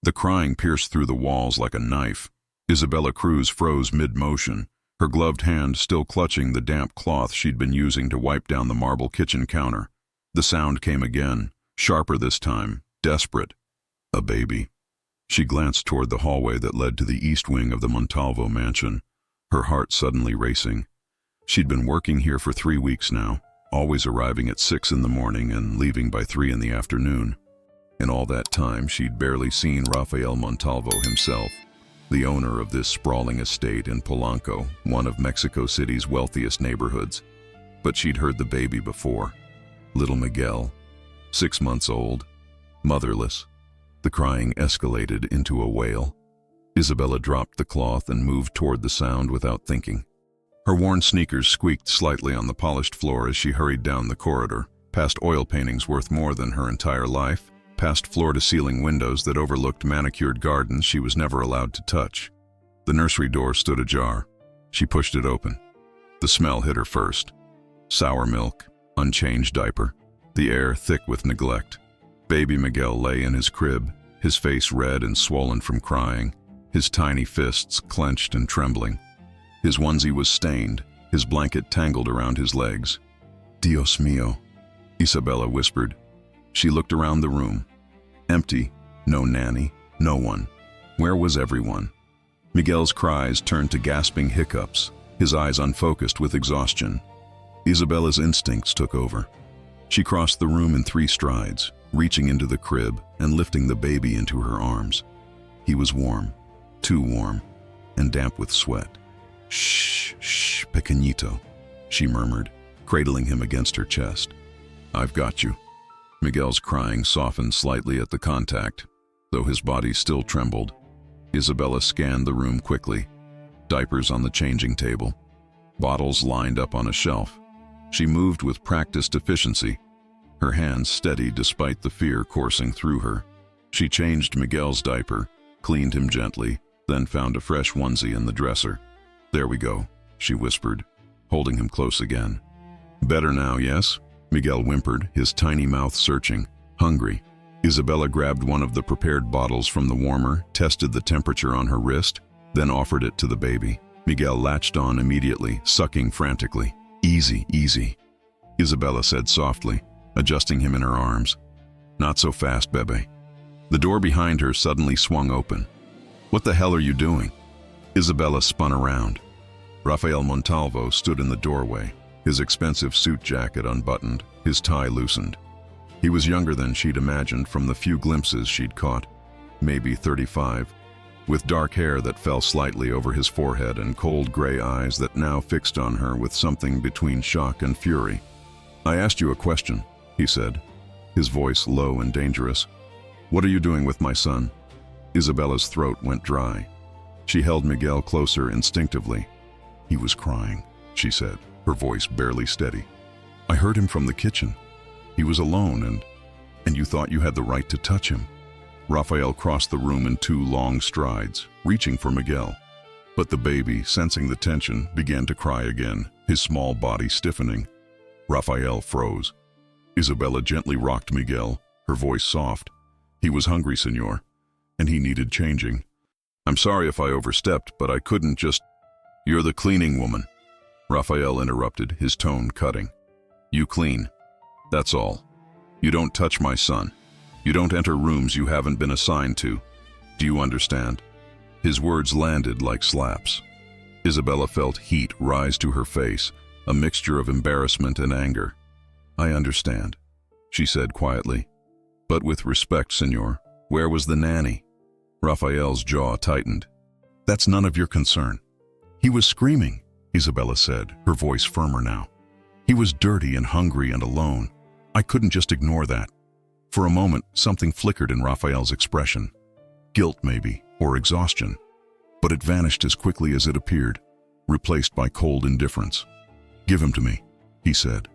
The crying pierced through the walls like a knife. Isabella Cruz froze mid-motion, her gloved hand still clutching the damp cloth she'd been using to wipe down the marble kitchen counter. The sound came again, sharper this time, desperate. A baby. She glanced toward the hallway that led to the east wing of the Montalvo mansion, her heart suddenly racing. She'd been working here for 3 weeks now, always arriving at 6 in the morning and leaving by 3 in the afternoon. In all that time, she'd barely seen Rafael Montalvo himself, the owner of this sprawling estate in Polanco, one of Mexico City's wealthiest neighborhoods. But she'd heard the baby before. Little Miguel, 6 months old, motherless. The crying escalated into a wail. Isabella dropped the cloth and moved toward the sound without thinking. Her worn sneakers squeaked slightly on the polished floor as she hurried down the corridor, past oil paintings worth more than her entire life, past floor-to-ceiling windows that overlooked manicured gardens she was never allowed to touch. The nursery door stood ajar. She pushed it open. The smell hit her first. Sour milk, unchanged diaper, the air thick with neglect. Baby Miguel lay in his crib, his face red and swollen from crying, his tiny fists clenched and trembling. His onesie was stained, his blanket tangled around his legs. "Dios mío," Isabella whispered. She looked around the room. Empty, no nanny, no one. Where was everyone? Miguel's cries turned to gasping hiccups, his eyes unfocused with exhaustion. Isabella's instincts took over. She crossed the room in 3 strides, reaching into the crib and lifting the baby into her arms. He was warm, too warm, and damp with sweat. "Shh, shh, pequeñito," she murmured, cradling him against her chest. "I've got you." Miguel's crying softened slightly at the contact, though his body still trembled. Isabella scanned the room quickly. Diapers on the changing table. Bottles lined up on a shelf. She moved with practiced efficiency, her hands steady despite the fear coursing through her. She changed Miguel's diaper, cleaned him gently, then found a fresh onesie in the dresser. "There we go," she whispered, holding him close again. "Better now, yes?" Miguel whimpered, his tiny mouth searching, hungry. Isabella grabbed one of the prepared bottles from the warmer, tested the temperature on her wrist, then offered it to the baby. Miguel latched on immediately, sucking frantically. "Easy, easy," Isabella said softly, adjusting him in her arms. "Not so fast, bebe." The door behind her suddenly swung open. "What the hell are you doing?" Isabella spun around. Rafael Montalvo stood in the doorway, his expensive suit jacket unbuttoned, his tie loosened. He was younger than she'd imagined from the few glimpses she'd caught, maybe 35, with dark hair that fell slightly over his forehead and cold gray eyes that now fixed on her with something between shock and fury. "I asked you a question," he said, his voice low and dangerous. "What are you doing with my son?" Isabella's throat went dry. She held Miguel closer instinctively. "He was crying," she said, her voice barely steady. "I heard him from the kitchen. He was alone and you thought you had the right to touch him." Rafael crossed the room in 2 long strides, reaching for Miguel. But the baby, sensing the tension, began to cry again, his small body stiffening. Rafael froze. Isabella gently rocked Miguel, her voice soft. "He was hungry, senor, and he needed changing. I'm sorry if I overstepped, but I couldn't just—" "You're the cleaning woman," Rafael interrupted, his tone cutting. "You clean. That's all. You don't touch my son. You don't enter rooms you haven't been assigned to. Do you understand?" His words landed like slaps. Isabella felt heat rise to her face, a mixture of embarrassment and anger. "I understand," she said quietly. "But with respect, senor, where was the nanny?" Rafael's jaw tightened. "That's none of your concern." "He was screaming," Isabella said, her voice firmer now. "He was dirty and hungry and alone. I couldn't just ignore that." For a moment, something flickered in Rafael's expression. Guilt, maybe, or exhaustion. But it vanished as quickly as it appeared, replaced by cold indifference. "Give him to me," he said.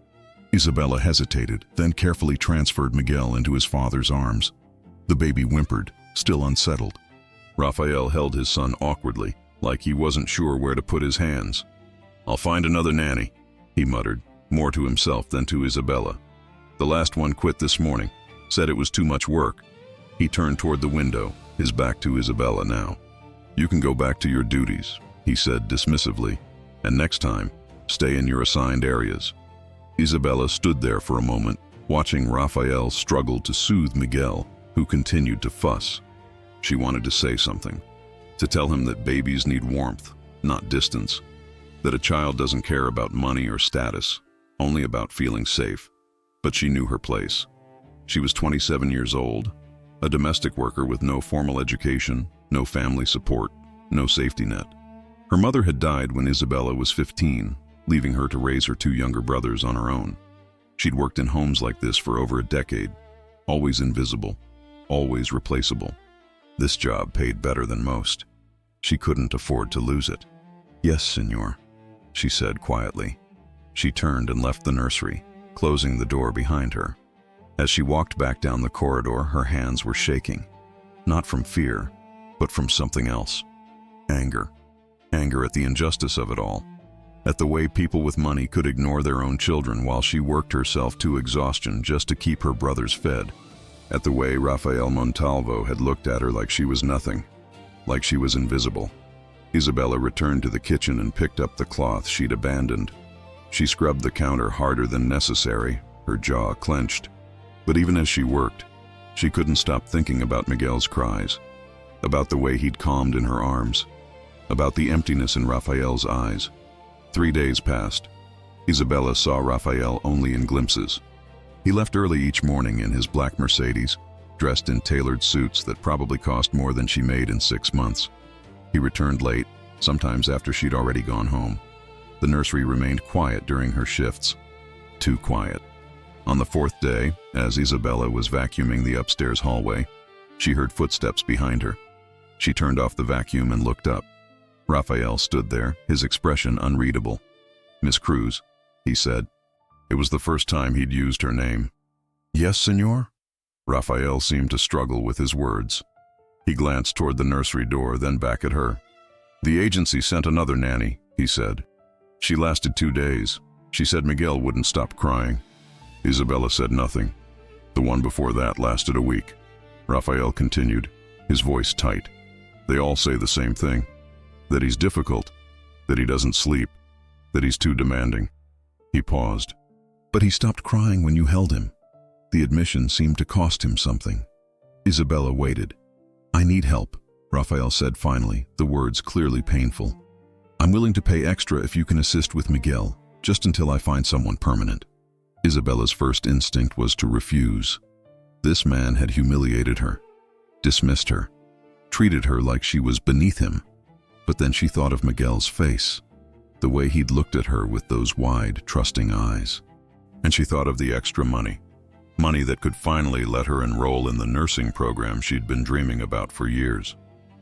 Isabella hesitated, then carefully transferred Miguel into his father's arms. The baby whimpered, still unsettled. Rafael held his son awkwardly, like he wasn't sure where to put his hands. "I'll find another nanny," he muttered, more to himself than to Isabella. "The last one quit this morning, said it was too much work." He turned toward the window, his back to Isabella now. "You can go back to your duties," he said dismissively, "and next time, stay in your assigned areas." Isabella stood there for a moment, watching Rafael struggle to soothe Miguel, who continued to fuss. She wanted to say something, to tell him that babies need warmth, not distance, that a child doesn't care about money or status, only about feeling safe. But she knew her place. She was 27 years old, a domestic worker with no formal education, no family support, no safety net. Her mother had died when Isabella was 15, leaving her to raise her two younger brothers on her own. She'd worked in homes like this for over a decade, always invisible, always replaceable. This job paid better than most. She couldn't afford to lose it. "Yes, senor," she said quietly. She turned and left the nursery, closing the door behind her. As she walked back down the corridor, her hands were shaking. Not from fear, but from something else. Anger. Anger at the injustice of it all. At the way people with money could ignore their own children while she worked herself to exhaustion just to keep her brothers fed. At the way Rafael Montalvo had looked at her like she was nothing, like she was invisible. Isabella returned to the kitchen and picked up the cloth she'd abandoned. She scrubbed the counter harder than necessary, her jaw clenched. But even as she worked, she couldn't stop thinking about Miguel's cries, about the way he'd calmed in her arms, about the emptiness in Rafael's eyes. 3 days passed. Isabella saw Rafael only in glimpses. He left early each morning in his black Mercedes, dressed in tailored suits that probably cost more than she made in 6 months. He returned late, sometimes after she'd already gone home. The nursery remained quiet during her shifts. Too quiet. On the 4th day, as Isabella was vacuuming the upstairs hallway, she heard footsteps behind her. She turned off the vacuum and looked up. Rafael stood there, his expression unreadable. "Miss Cruz," he said. It was the first time he'd used her name. "Yes, senor?" Rafael seemed to struggle with his words. He glanced toward the nursery door, then back at her. "The agency sent another nanny," he said. "She lasted 2 days. She said Miguel wouldn't stop crying." Isabella said nothing. "The one before that lasted a week." Rafael continued, his voice tight. "They all say the same thing. That he's difficult, that he doesn't sleep, that he's too demanding." He paused. "But he stopped crying when you held him." The admission seemed to cost him something. Isabella waited. "I need help," Rafael said finally, the words clearly painful. "I'm willing to pay extra if you can assist with Miguel, just until I find someone permanent." Isabella's first instinct was to refuse. This man had humiliated her, dismissed her, treated her like she was beneath him. But then she thought of Miguel's face, the way he'd looked at her with those wide, trusting eyes. And she thought of the extra money. Money that could finally let her enroll in the nursing program she'd been dreaming about for years.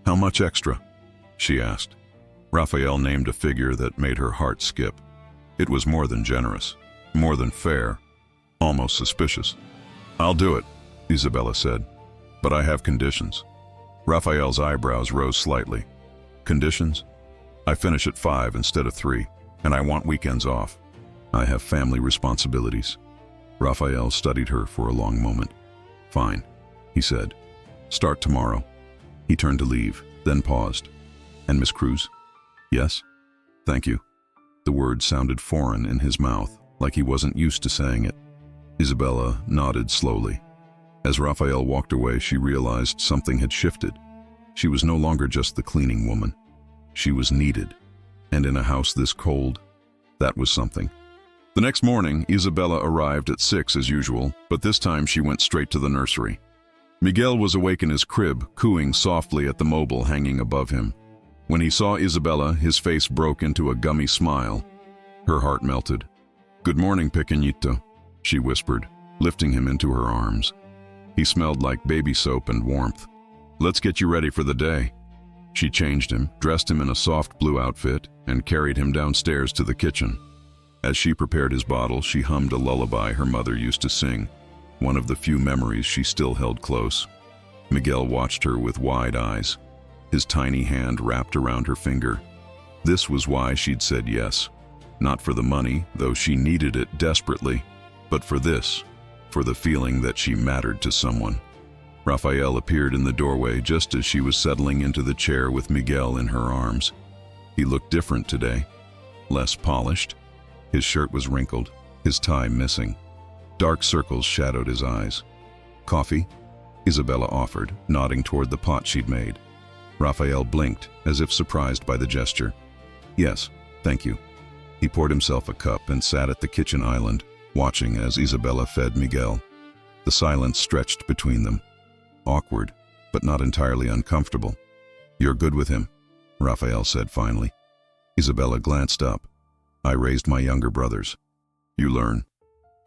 "How much extra?" she asked. Rafael named a figure that made her heart skip. It was more than generous, more than fair, almost suspicious. "I'll do it," Isabella said, "but I have conditions." Rafael's eyebrows rose slightly. "Conditions? I finish at 5 instead of 3, and I want weekends off. I have family responsibilities." Rafael studied her for a long moment. "Fine," he said. "Start tomorrow." He turned to leave, then paused. "And Miss Cruz?" "Yes?" "Thank you." The word sounded foreign in his mouth, like he wasn't used to saying it. Isabella nodded slowly. As Rafael walked away, she realized something had shifted. She was no longer just the cleaning woman. She was needed. And in a house this cold, that was something. The next morning, Isabella arrived at 6 as usual, but this time she went straight to the nursery. Miguel was awake in his crib, cooing softly at the mobile hanging above him. When he saw Isabella, his face broke into a gummy smile. Her heart melted. "Good morning, pequeñito," she whispered, lifting him into her arms. He smelled like baby soap and warmth. "Let's get you ready for the day." She changed him, dressed him in a soft blue outfit, and carried him downstairs to the kitchen. As she prepared his bottle, she hummed a lullaby her mother used to sing, one of the few memories she still held close. Miguel watched her with wide eyes, his tiny hand wrapped around her finger. This was why she'd said yes. Not for the money, though she needed it desperately, but for this, for the feeling that she mattered to someone. Raphael appeared in the doorway just as she was settling into the chair with Miguel in her arms. He looked different today, less polished. His shirt was wrinkled, his tie missing. Dark circles shadowed his eyes. "Coffee?" Isabella offered, nodding toward the pot she'd made. Raphael blinked, as if surprised by the gesture. "Yes, thank you." He poured himself a cup and sat at the kitchen island, watching as Isabella fed Miguel. The silence stretched between them. Awkward, but not entirely uncomfortable. "You're good with him," Raphael said finally. Isabella glanced up. "I raised my younger brothers." "You learn.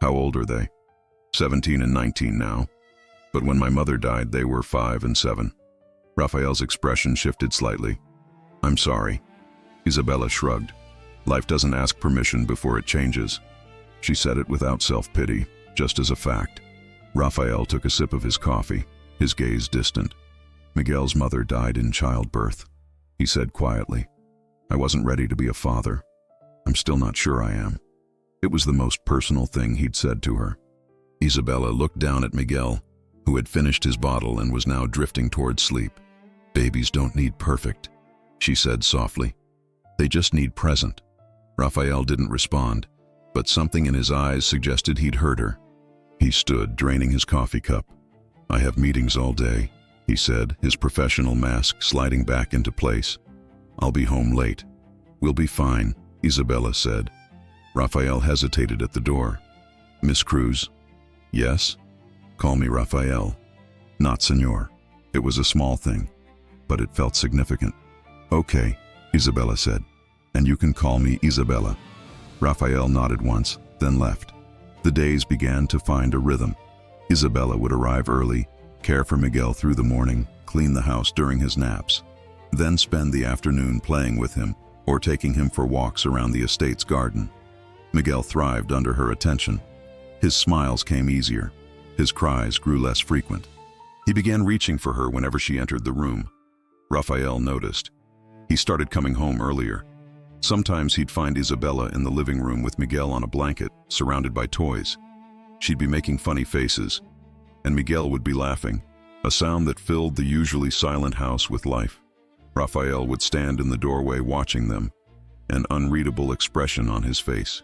How old are they?" 17 and 19 now. But when my mother died, they were 5 and 7. Raphael's expression shifted slightly. "I'm sorry." Isabella shrugged. "Life doesn't ask permission before it changes." She said it without self-pity, just as a fact. Raphael took a sip of his coffee, his gaze distant. "Miguel's mother died in childbirth," he said quietly. "I wasn't ready to be a father. I'm still not sure I am." It was the most personal thing he'd said to her. Isabella looked down at Miguel, who had finished his bottle and was now drifting toward sleep. "Babies don't need perfect," she said softly. "They just need present." Raphael didn't respond, but something in his eyes suggested he'd heard her. He stood, draining his coffee cup. "I have meetings all day," he said, his professional mask sliding back into place. "I'll be home late." "We'll be fine," Isabella said. Raphael hesitated at the door. "Miss Cruz?" "Yes?" "Call me Raphael." "Not Senor." It was a small thing, but it felt significant. "Okay," Isabella said. "And you can call me Isabella." Raphael nodded once, then left. The days began to find a rhythm. Isabella would arrive early, care for Miguel through the morning, clean the house during his naps, then spend the afternoon playing with him or taking him for walks around the estate's garden. Miguel thrived under her attention. His smiles came easier. His cries grew less frequent. He began reaching for her whenever she entered the room. Raphael noticed. He started coming home earlier. Sometimes he'd find Isabella in the living room with Miguel on a blanket, surrounded by toys. She'd be making funny faces, and Miguel would be laughing, a sound that filled the usually silent house with life. Raphael would stand in the doorway watching them, an unreadable expression on his face.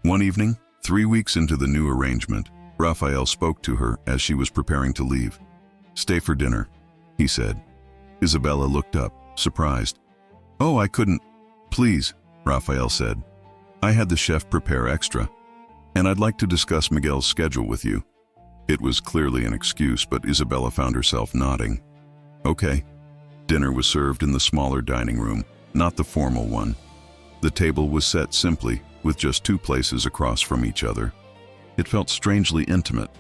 One evening, 3 weeks into the new arrangement, Raphael spoke to her as she was preparing to leave. "Stay for dinner," he said. Isabella looked up, surprised. "Oh, I couldn't." "Please," Raphael said. "I had the chef prepare extra, and I'd like to discuss Miguel's schedule with you." It was clearly an excuse, but Isabella found herself nodding. "Okay." Dinner was served in the smaller dining room, not the formal one. The table was set simply, with just 2 places across from each other. It felt strangely intimate.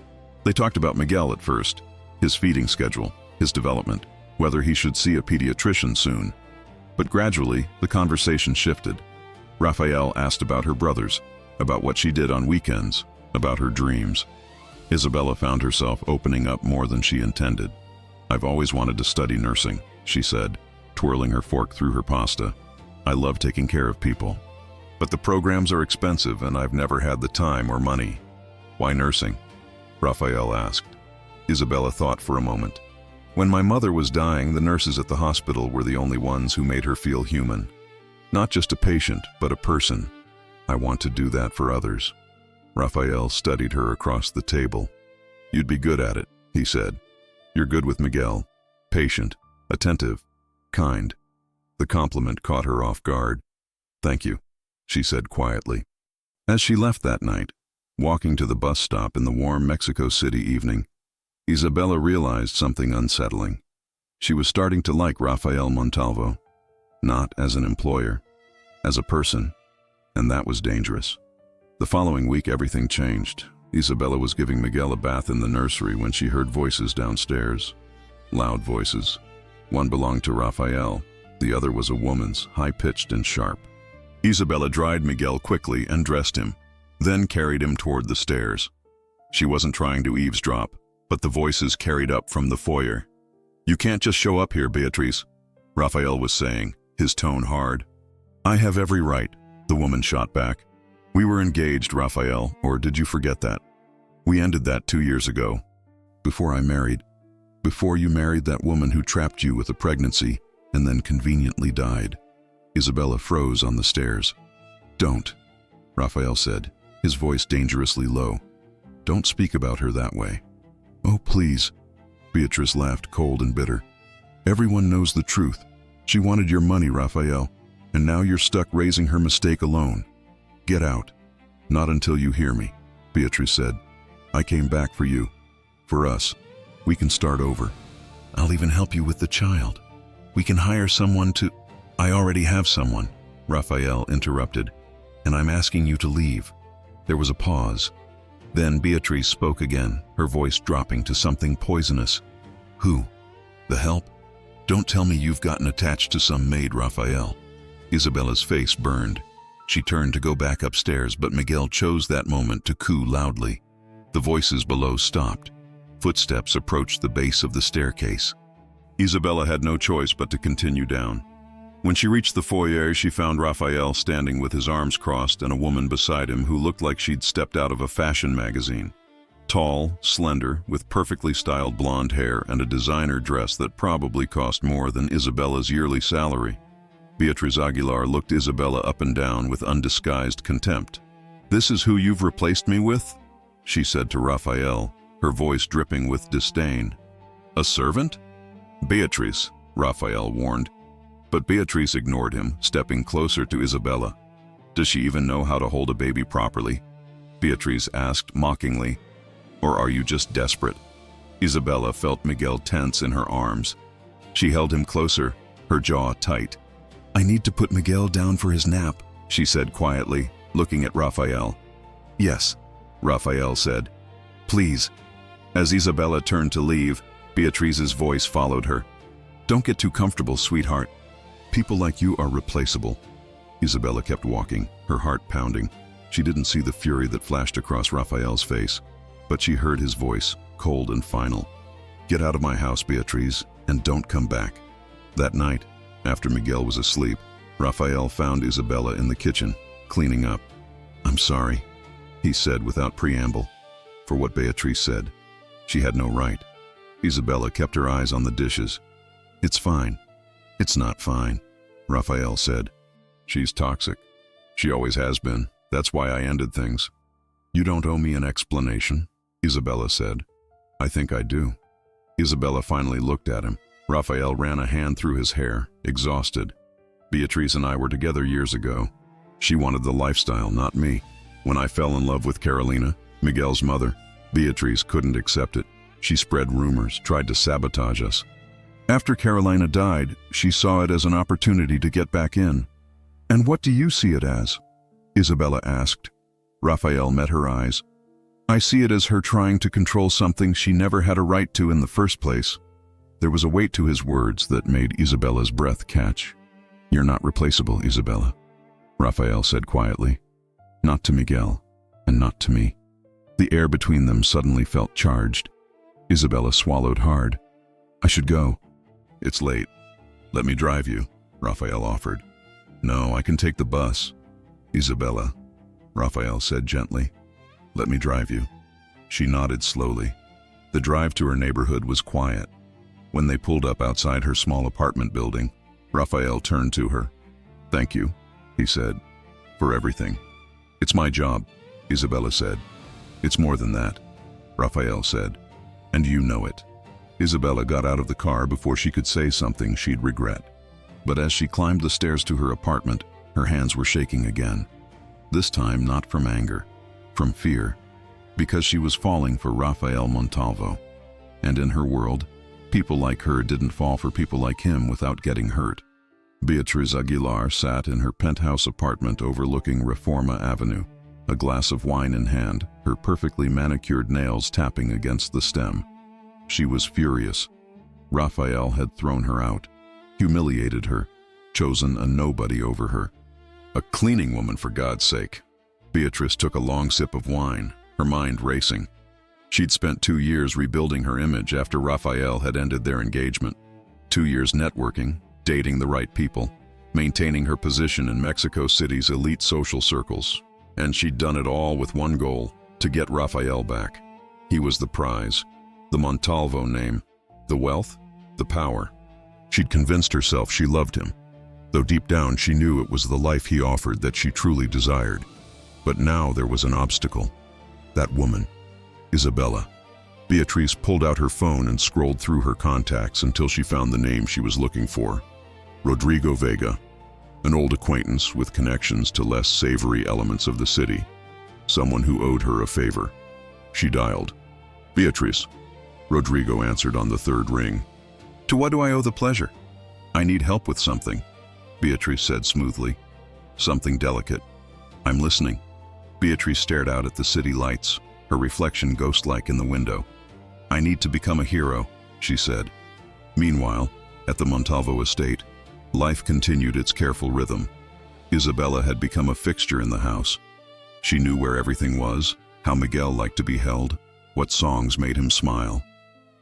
They talked about Miguel at first, his feeding schedule, his development, whether he should see a pediatrician soon. But gradually, the conversation shifted. Raphael asked about her brothers, about what she did on weekends, about her dreams. Isabella found herself opening up more than she intended. "I've always wanted to study nursing," she said, twirling her fork through her pasta. "I love taking care of people. But the programs are expensive and I've never had the time or money." "Why nursing?" Raphael asked. Isabella thought for a moment. "When my mother was dying, the nurses at the hospital were the only ones who made her feel human. Not just a patient, but a person. I want to do that for others." Raphael studied her across the table. "You'd be good at it," he said. "You're good with Miguel. Patient, attentive, kind." The compliment caught her off guard. "Thank you," she said quietly. As she left that night, walking to the bus stop in the warm Mexico City evening, Isabella realized something unsettling. She was starting to like Rafael Montalvo, not as an employer, as a person, and that was dangerous. The following week, everything changed. Isabella was giving Miguel a bath in the nursery when she heard voices downstairs. Loud voices. One belonged to Rafael, the other was a woman's, high-pitched and sharp. Isabella dried Miguel quickly and dressed him, then carried him toward the stairs. She wasn't trying to eavesdrop, but the voices carried up from the foyer. "You can't just show up here, Beatrice," Rafael was saying, his tone hard. "I have every right," the woman shot back. "We were engaged, Rafael, or did you forget that? We ended that 2 years ago. Before I married. Before you married that woman who trapped you with a pregnancy and then conveniently died. Isabella froze on the stairs. Don't, Raphael said, his voice dangerously low. Don't speak about her that way. Oh, please. Beatrice laughed, cold and bitter. Everyone knows the truth. She wanted your money, Raphael, and now you're stuck raising her mistake alone. Get out. Not until you hear me, Beatrice said. I came back for you. For us. We can start over. I'll even help you with the child. We can hire someone to... I already have someone, Raphael interrupted, and I'm asking you to leave. There was a pause. Then Beatrice spoke again, her voice dropping to something poisonous. Who? The help? Don't tell me you've gotten attached to some maid, Raphael. Isabella's face burned. She turned to go back upstairs, but Miguel chose that moment to coo loudly. The voices below stopped. Footsteps approached the base of the staircase. Isabella had no choice but to continue down. When she reached the foyer, she found Raphael standing with his arms crossed and a woman beside him who looked like she'd stepped out of a fashion magazine. Tall, slender, with perfectly styled blonde hair and a designer dress that probably cost more than Isabella's yearly salary. Beatriz Aguilar looked Isabella up and down with undisguised contempt. This is who you've replaced me with? She said to Raphael, her voice dripping with disdain. A servant? Beatrice, Raphael warned. But Beatrice ignored him, stepping closer to Isabella. Does she even know how to hold a baby properly? Beatrice asked mockingly. Or are you just desperate? Isabella felt Miguel tense in her arms. She held him closer, her jaw tight. I need to put Miguel down for his nap, she said quietly, looking at Raphael. Yes, Raphael said. Please. As Isabella turned to leave, Beatrice's voice followed her. Don't get too comfortable, sweetheart. People like you are replaceable. Isabella kept walking, her heart pounding. She didn't see the fury that flashed across Raphael's face, but she heard his voice, cold and final. Get out of my house, Beatrice, and don't come back. That night, after Miguel was asleep, Raphael found Isabella in the kitchen, cleaning up. I'm sorry, he said without preamble, for what Beatrice said. She had no right. Isabella kept her eyes on the dishes. It's fine. It's not fine, Raphael said. She's toxic. She always has been. That's why I ended things. You don't owe me an explanation, Isabella said. I think I do. Isabella finally looked at him. Raphael ran a hand through his hair, exhausted. Beatrice and I were together years ago. She wanted the lifestyle, not me. When I fell in love with Carolina, Miguel's mother, Beatrice couldn't accept it. She spread rumors, tried to sabotage us. After Carolina died, she saw it as an opportunity to get back in. And what do you see it as? Isabella asked. Raphael met her eyes. I see it as her trying to control something she never had a right to in the first place. There was a weight to his words that made Isabella's breath catch. You're not replaceable, Isabella, Raphael said quietly. Not to Miguel, and not to me. The air between them suddenly felt charged. Isabella swallowed hard. I should go. It's late. Let me drive you, Raphael offered. No, I can take the bus. Isabella, Raphael said gently. Let me drive you. She nodded slowly. The drive to her neighborhood was quiet. When they pulled up outside her small apartment building, Raphael turned to her. Thank you, he said, for everything. It's my job, Isabella said. It's more than that, Raphael said. And you know it. Isabella got out of the car before she could say something she'd regret. But as she climbed the stairs to her apartment, her hands were shaking again. This time not from anger, from fear, because she was falling for Rafael Montalvo. And in her world, people like her didn't fall for people like him without getting hurt. Beatriz Aguilar sat in her penthouse apartment overlooking Reforma Avenue, a glass of wine in hand, her perfectly manicured nails tapping against the stem. She was furious. Rafael had thrown her out, humiliated her, chosen a nobody over her. A cleaning woman, for God's sake. Beatrice took a long sip of wine, her mind racing. She'd spent 2 years rebuilding her image after Rafael had ended their engagement. 2 years networking, dating the right people, maintaining her position in Mexico City's elite social circles. And she'd done it all with one goal, to get Rafael back. He was the prize, the Montalvo name. The wealth? The power? She'd convinced herself she loved him, though deep down she knew it was the life he offered that she truly desired. But now there was an obstacle. That woman, Isabella. Beatrice pulled out her phone and scrolled through her contacts until she found the name she was looking for. Rodrigo Vega, an old acquaintance with connections to less savory elements of the city. Someone who owed her a favor. She dialed. Beatrice. Rodrigo answered on the third ring. To what do I owe the pleasure? I need help with something, Beatrice said smoothly. Something delicate. I'm listening. Beatrice stared out at the city lights, her reflection ghost-like in the window. I need to become a hero, she said. Meanwhile, at the Montalvo estate, life continued its careful rhythm. Isabella had become a fixture in the house. She knew where everything was, how Miguel liked to be held, what songs made him smile.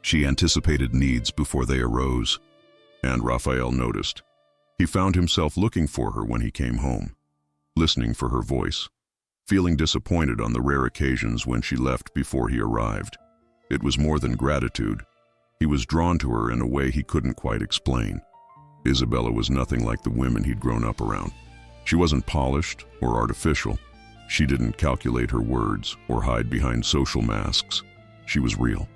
She anticipated needs before they arose. And Rafael noticed. He found himself looking for her when he came home, listening for her voice, feeling disappointed on the rare occasions when she left before he arrived. It was more than gratitude. He was drawn to her in a way he couldn't quite explain. Isabella was nothing like the women he'd grown up around. She wasn't polished or artificial. She didn't calculate her words or hide behind social masks. She was real.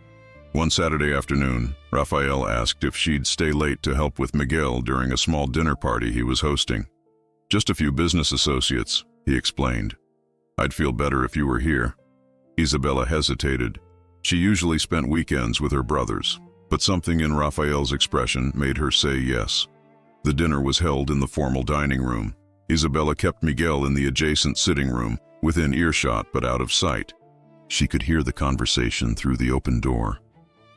One Saturday afternoon, Rafael asked if she'd stay late to help with Miguel during a small dinner party he was hosting. Just a few business associates, he explained. I'd feel better if you were here. Isabella hesitated. She usually spent weekends with her brothers, but something in Rafael's expression made her say yes. The dinner was held in the formal dining room. Isabella kept Miguel in the adjacent sitting room, within earshot but out of sight. She could hear the conversation through the open door.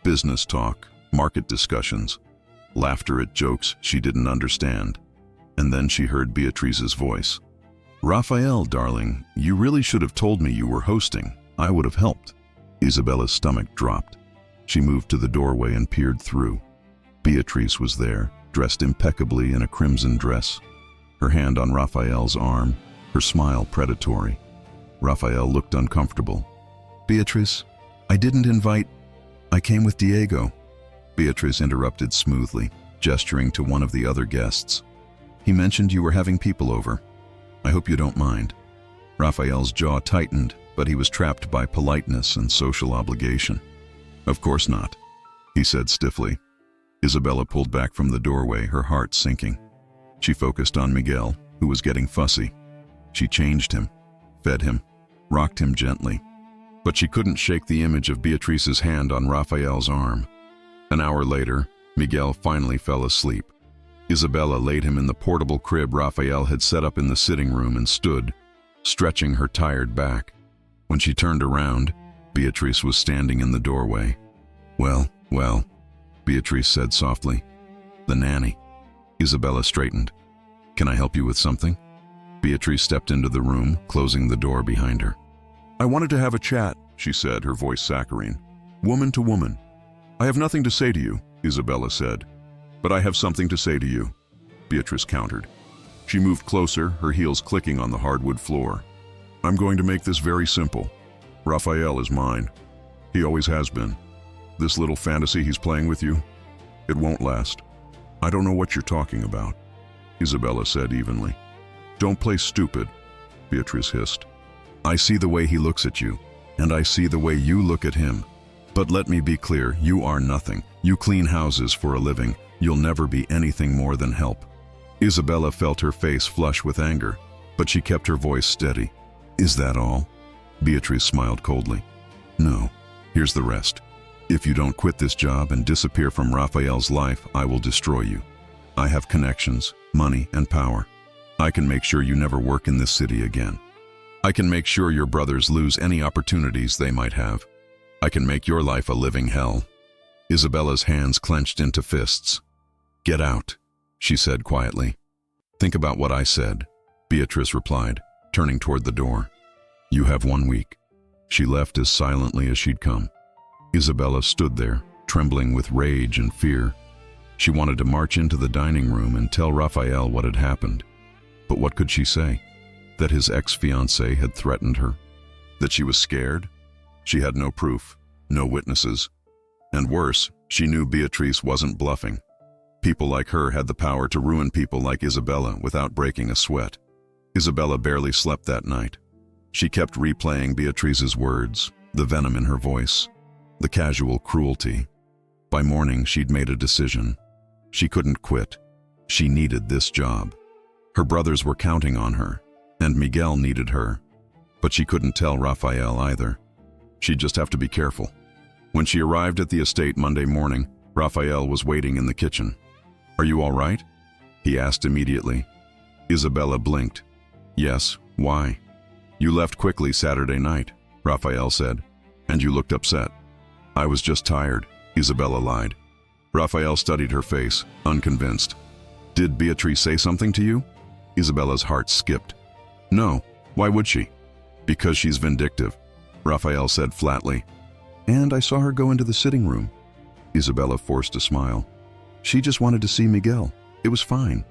Business talk, market discussions, laughter at jokes she didn't understand. And then she heard Beatrice's voice. Rafael, darling, you really should have told me you were hosting. I would have helped. Isabella's stomach dropped. She moved to the doorway and peered through. Beatrice was there, dressed impeccably in a crimson dress, her hand on Rafael's arm, her smile predatory. Rafael looked uncomfortable. Beatrice, I didn't invite. I came with Diego. Beatrice interrupted smoothly, gesturing to one of the other guests. He mentioned you were having people over. I hope you don't mind. Rafael's jaw tightened, but he was trapped by politeness and social obligation. Of course not, he said stiffly. Isabella pulled back from the doorway, her heart sinking. She focused on Miguel, who was getting fussy. She changed him, fed him, rocked him gently. But she couldn't shake the image of Beatrice's hand on Rafael's arm. An hour later, Miguel finally fell asleep. Isabella laid him in the portable crib Rafael had set up in the sitting room and stood, stretching her tired back. When she turned around, Beatrice was standing in the doorway. Well, Beatrice said softly. The nanny. Isabella straightened. Can I help you with something? Beatrice stepped into the room, closing the door behind her. I wanted to have a chat, she said, her voice saccharine. Woman to woman. I have nothing to say to you, Isabella said. But I have something to say to you, Beatrice countered. She moved closer, her heels clicking on the hardwood floor. I'm going to make this very simple. Rafael is mine. He always has been. This little fantasy he's playing with you, it won't last. I don't know what you're talking about, Isabella said evenly. Don't play stupid, Beatrice hissed. I see the way he looks at you, and I see the way you look at him. But let me be clear, you are nothing. You clean houses for a living. You'll never be anything more than help. Isabella felt her face flush with anger, but she kept her voice steady. Is that all? Beatrice smiled coldly. No, here's the rest. If you don't quit this job and disappear from Rafael's life, I will destroy you. I have connections, money, and power. I can make sure you never work in this city again. I can make sure your brothers lose any opportunities they might have. I can make your life a living hell. Isabella's hands clenched into fists. Get out, she said quietly. Think about what I said, Beatrice replied, turning toward the door. You have 1 week. She left as silently as she'd come. Isabella stood there, trembling with rage and fear. She wanted to march into the dining room and tell Rafael what had happened. But what could she say? That his ex-fiancé had threatened her? That she was scared? She had no proof, no witnesses. And worse, She knew Beatrice wasn't bluffing. People like her had the power to ruin people like Isabella without breaking a sweat. Isabella barely slept that night. She kept replaying Beatrice's words, the venom in her voice, the casual cruelty. By morning, she'd made a decision. She couldn't quit. She needed this job. Her brothers were counting on her, and Miguel needed her. But she couldn't tell Rafael either. She'd just have to be careful. When she arrived at the estate Monday morning, Rafael was waiting in the kitchen. "Are you all right?" he asked immediately. Isabella blinked. "Yes, why?" "You left quickly Saturday night," Rafael said, "and you looked upset." "I was just tired," Isabella lied. Rafael studied her face, unconvinced. "Did Beatrice say something to you?" Isabella's heart skipped. "No, why would she?" "Because she's vindictive," Rafael said flatly. "And I saw her go into the sitting room." Isabella forced a smile. "She just wanted to see Miguel. It was fine."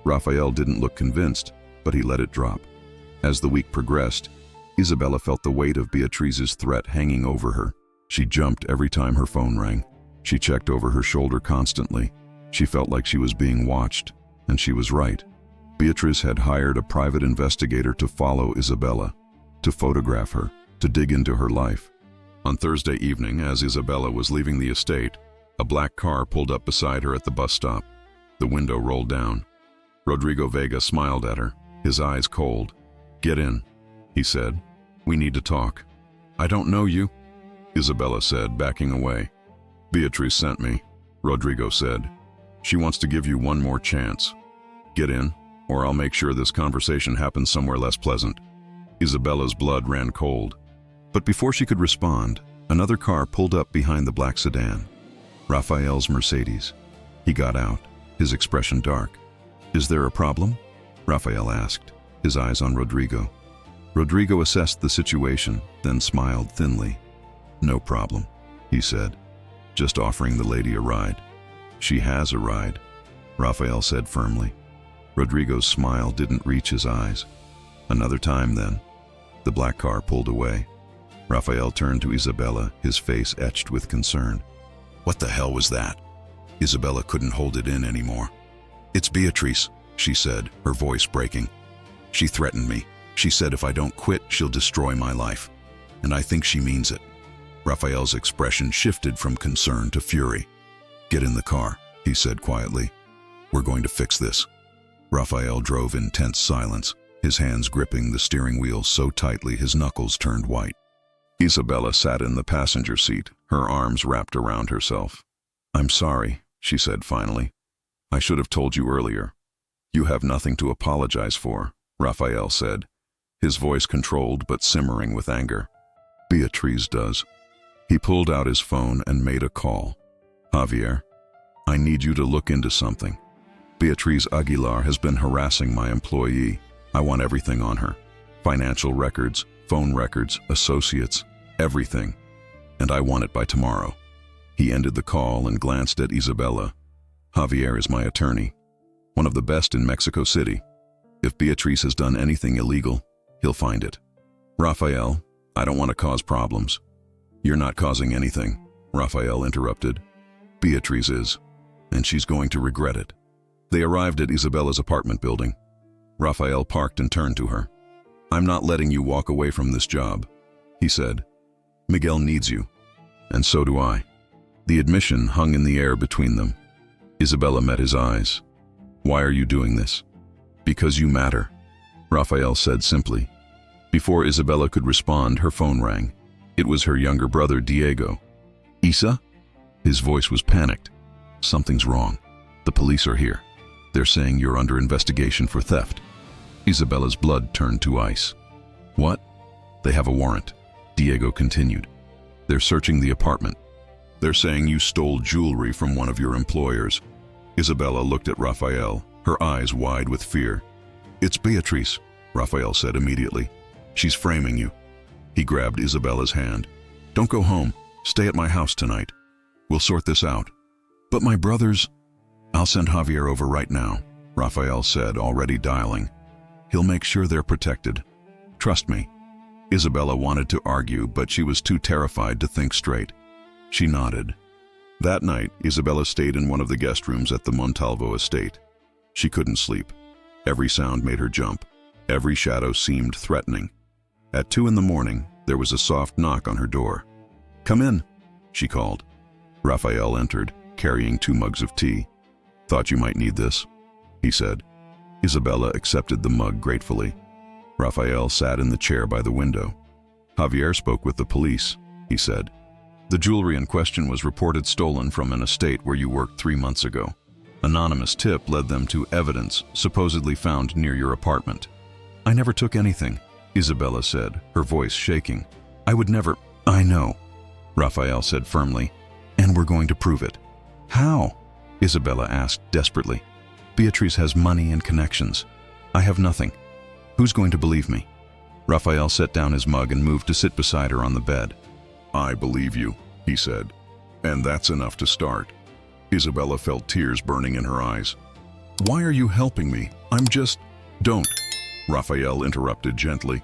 Rafael didn't look convinced, but he let it drop. As the week progressed, Isabella felt the weight of Beatrice's threat hanging over her. She jumped every time her phone rang. She checked over her shoulder constantly. She felt like she was being watched, and she was right. Beatrice had hired a private investigator to follow Isabella, to photograph her, to dig into her life. On Thursday evening, as Isabella was leaving the estate, a black car pulled up beside her at the bus stop. The window rolled down. Rodrigo Vega smiled at her, his eyes cold. "Get in," he said. "We need to talk." "I don't know you," Isabella said, backing away. "Beatrice sent me," Rodrigo said. "She wants to give you one more chance. Get in, or I'll make sure this conversation happens somewhere less pleasant." Isabella's blood ran cold. But before she could respond, another car pulled up behind the black sedan. Rafael's Mercedes. He got out, his expression dark. "Is there a problem?" Rafael asked, his eyes on Rodrigo. Rodrigo assessed the situation, then smiled thinly. "No problem," he said. "Just offering the lady a ride." "She has a ride," Rafael said firmly. Rodrigo's smile didn't reach his eyes. "Another time, then." The black car pulled away. Rafael turned to Isabella, his face etched with concern. "What the hell was that?" Isabella couldn't hold it in anymore. "It's Beatrice," she said, her voice breaking. "She threatened me. She said if I don't quit, she'll destroy my life. And I think she means it." Rafael's expression shifted from concern to fury. "Get in the car," he said quietly. "We're going to fix this." Rafael drove in tense silence, his hands gripping the steering wheel so tightly his knuckles turned white. Isabella sat in the passenger seat, her arms wrapped around herself. "I'm sorry," she said finally. "I should have told you earlier." "You have nothing to apologize for," Rafael said, his voice controlled but simmering with anger. "Beatrice does." He pulled out his phone and made a call. "Javier, I need you to look into something. Beatrice Aguilar has been harassing my employee. I want everything on her. Financial records, phone records, associates, everything. And I want it by tomorrow." He ended the call and glanced at Isabella. "Javier is my attorney, one of the best in Mexico City. If Beatrice has done anything illegal, he'll find it." "Rafael, I don't want to cause problems." "You're not causing anything," Rafael interrupted. "Beatrice is, and she's going to regret it." They arrived at Isabella's apartment building. Rafael parked and turned to her. "I'm not letting you walk away from this job," he said. "Miguel needs you, and so do I." The admission hung in the air between them. Isabella met his eyes. "Why are you doing this?" "Because you matter," Rafael said simply. Before Isabella could respond, her phone rang. It was her younger brother, Diego. "Isa?" His voice was panicked. "Something's wrong. The police are here. They're saying you're under investigation for theft." Isabella's blood turned to ice. "What?" "They have a warrant," Diego continued. "They're searching the apartment. They're saying you stole jewelry from one of your employers." Isabella looked at Rafael, her eyes wide with fear. "It's Beatrice," Rafael said immediately. "She's framing you." He grabbed Isabella's hand. "Don't go home. Stay at my house tonight. We'll sort this out." "But my brothers—" "I'll send Javier over right now," Rafael said, already dialing. "He'll make sure they're protected. Trust me." Isabella wanted to argue, but she was too terrified to think straight. She nodded. That night, Isabella stayed in one of the guest rooms at the Montalvo estate. She couldn't sleep. Every sound made her jump. Every shadow seemed threatening. At 2 a.m, there was a soft knock on her door. "Come in," she called. Raphael entered, carrying 2 mugs of tea. "Thought you might need this," he said. Isabella accepted the mug gratefully. Raphael sat in the chair by the window. "Javier spoke with the police," he said. "The jewelry in question was reported stolen from an estate where you worked 3 months ago. Anonymous tip led them to evidence supposedly found near your apartment." "I never took anything," Isabella said, her voice shaking. "I would never—" "I know," Raphael said firmly, "and we're going to prove it." "How?" Isabella asked desperately. "Beatrice has money and connections. I have nothing. Who's going to believe me?" Raphael set down his mug and moved to sit beside her on the bed. "I believe you," he said, "and that's enough to start." Isabella felt tears burning in her eyes. "Why are you helping me? I'm just—" "Don't," Raphael interrupted gently.